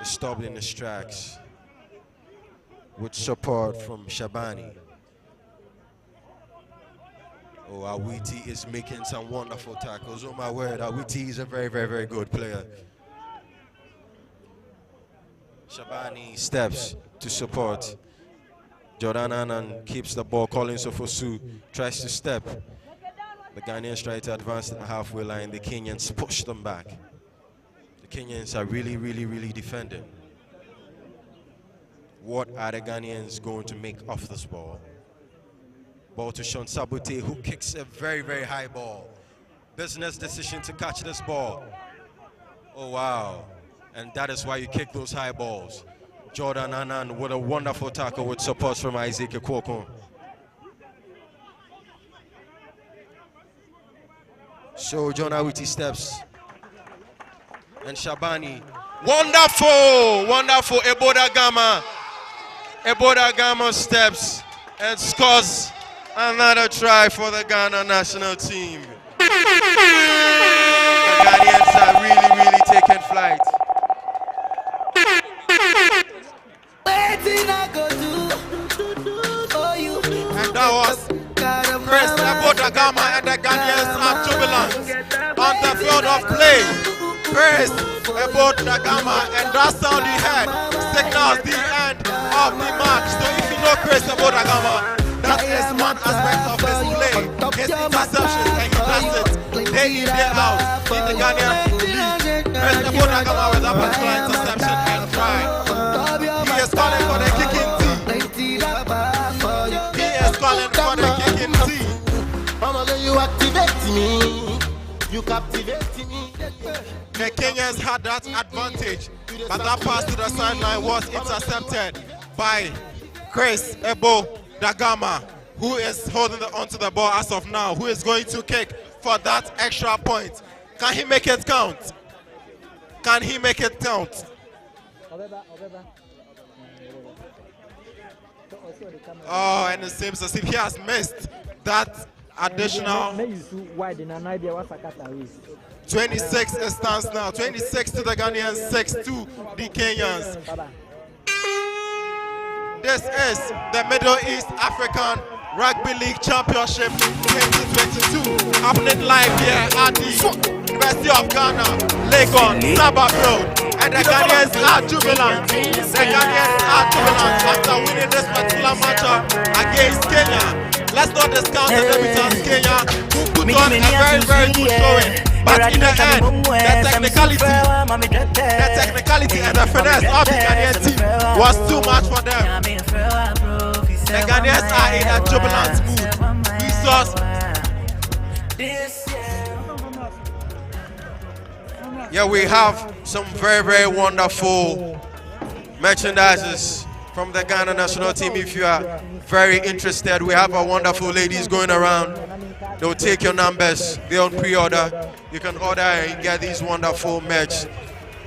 is stopped in his tracks with support from Shabani. Oh, Awiti is making some wonderful tackles. Oh my word, Awiti is a very good player. Shabani steps to support. Jordan Annan keeps the ball. Collins Ofosu tries to step. The Ghanaians try to advance to the halfway line. The Kenyans push them back. The Kenyans are really defending. What are the Ghanaians going to make of this ball? Ball to Sean Sabote, who kicks a very high ball. Business decision to catch this ball. Oh wow. And that is why you kick those high balls. Jordan Annan with a wonderful tackle with support from Isaac Kwokon. So John Awiti steps. And Shabani. Wonderful. Eboda Gama steps and scores another try for the Ghana national team. The Ghanaians are really taking flight. And that was Chris Eboda Gama and the Ghanaians are jubilant on the field of play. Chris Eboda Gama, and that sound you heard signals the end of the match. So if you know Chris Eboda Gama, that is one aspect of his play, his interceptions, and he does it day in, day out in the Ghanaian league. Chris Eboda Gama with that particular interception and try. He is calling for the kicking team. He is calling for the kicking team. You activate me, you captivate me. The Kenyans had that advantage, but that pass to the sideline was intercepted by Chris Eboda Gama, who is holding onto the ball as of now, who is going to kick for that extra point. Can he make it count? Oh, and it seems as if he has missed that additional 26 it stands now. 26 to the Ghanaians, 6 to the Kenyans. This is the Middle East African Rugby League Championship 2022 happening live here at the University of Ghana, Legon, Sarbah Road. And the Ghanaians are jubilant. The Ghanaians are jubilant after winning this particular matchup against Kenya. Let's not discount the debutants Kenya, who put on a very, very good showing. But in the end, the technicality and the finesse of the Ghanaian team was too much for them. The Ghanaians are in a jubilant mood. We saw Yeah, we have some very, very wonderful merchandises from the Ghana national team. If you are very interested, we have our wonderful ladies going around. They'll take your numbers. They're on pre-order. You can order and get these wonderful merch.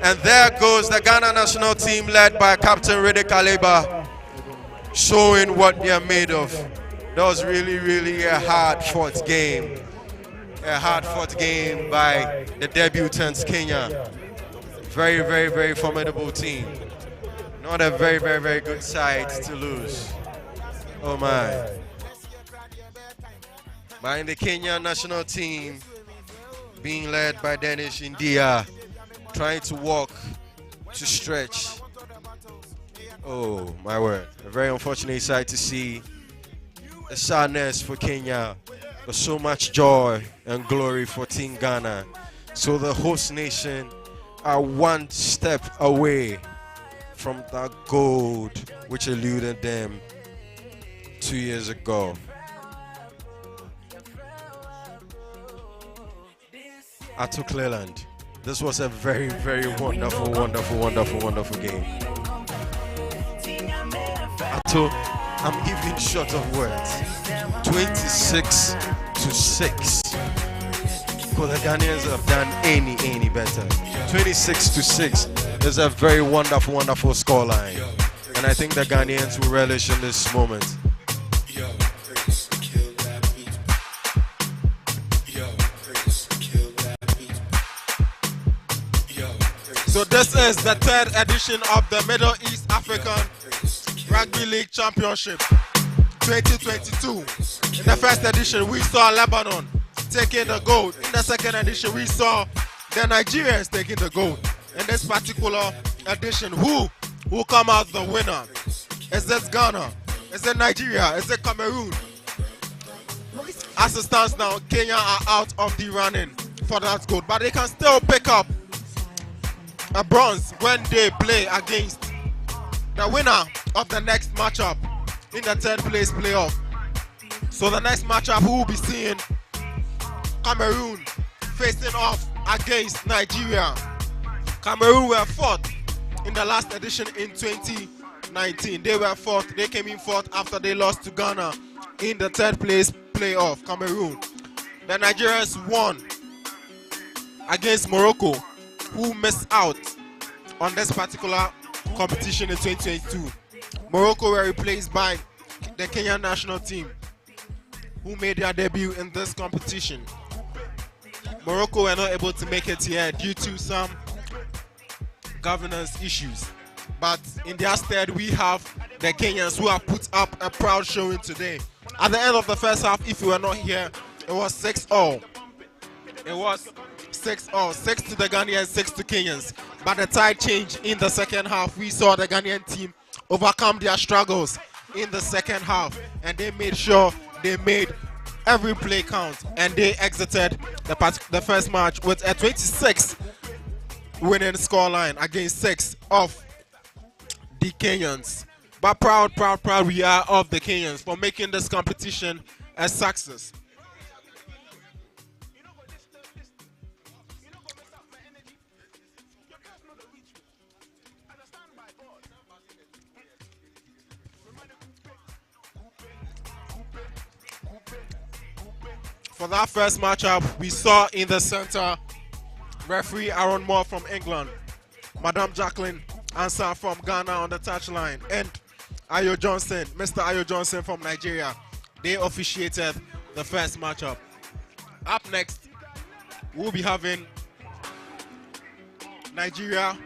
And there goes the Ghana national team led by Captain Riddick Aleba, showing what they're made of. That was really, really a hard-fought game. A hard-fought game by the debutants, Kenya. Very, very, very formidable team. Not a very, very, very good side to lose. Oh my. By the Kenya national team, being led by Danish India, trying to walk, to stretch. Oh my word. A very unfortunate sight to see. A sadness for Kenya, but so much joy and glory for Team Ghana. So the host nation are one step away from that gold which eluded them 2 years ago. Ato Cleland, this was a very, very wonderful, wonderful, wonderful, wonderful game. Ato, I'm even short of words. 26-6. Because the Ghanaians have done any better. 26-6 is a very wonderful, wonderful scoreline. And I think the Ghanaians will relish in this moment. So this is the third edition of the Middle East African Rugby League Championship 2022. In the first edition, we saw Lebanon taking the gold. In the second edition, we saw the Nigerians taking the gold. In this particular edition, who will come out the winner? Is it Ghana? Is it Nigeria? Is it Cameroon? As it stands now, Kenya are out of the running for that gold, but they can still pick up a bronze when they play against the winner of the next matchup in the third place playoff. So the next matchup, we will be seeing Cameroon facing off against Nigeria. Cameroon were fourth in the last edition in 2019. They were fourth. They came in fourth after they lost to Ghana in the third place playoff. Cameroon. The Nigerians won against Morocco, who missed out on this particular competition in 2022. Morocco were replaced by the Kenyan national team, who made their debut in this competition. Morocco were not able to make it here due to some governance issues. But in their stead, we have the Kenyans who have put up a proud showing today. At the end of the first half, if you were not here, it was 6-0. It was 6-0, 6 to the Ghanaians, 6 to Kenyans. But the tide changed in the second half. We saw the Ghanaian team overcome their struggles in the second half, and they made sure they made every play count, and they exited the first match with a 26 winning scoreline against 6 of the Kenyans. But proud we are of the Kenyans for making this competition a success. For that first matchup, we saw in the center referee Aaron Moore from England, Madame Jacqueline Ansah from Ghana on the touchline, and Ayo Johnson, Mr. Ayo Johnson from Nigeria. They officiated the first matchup. Up next, we'll be having Nigeria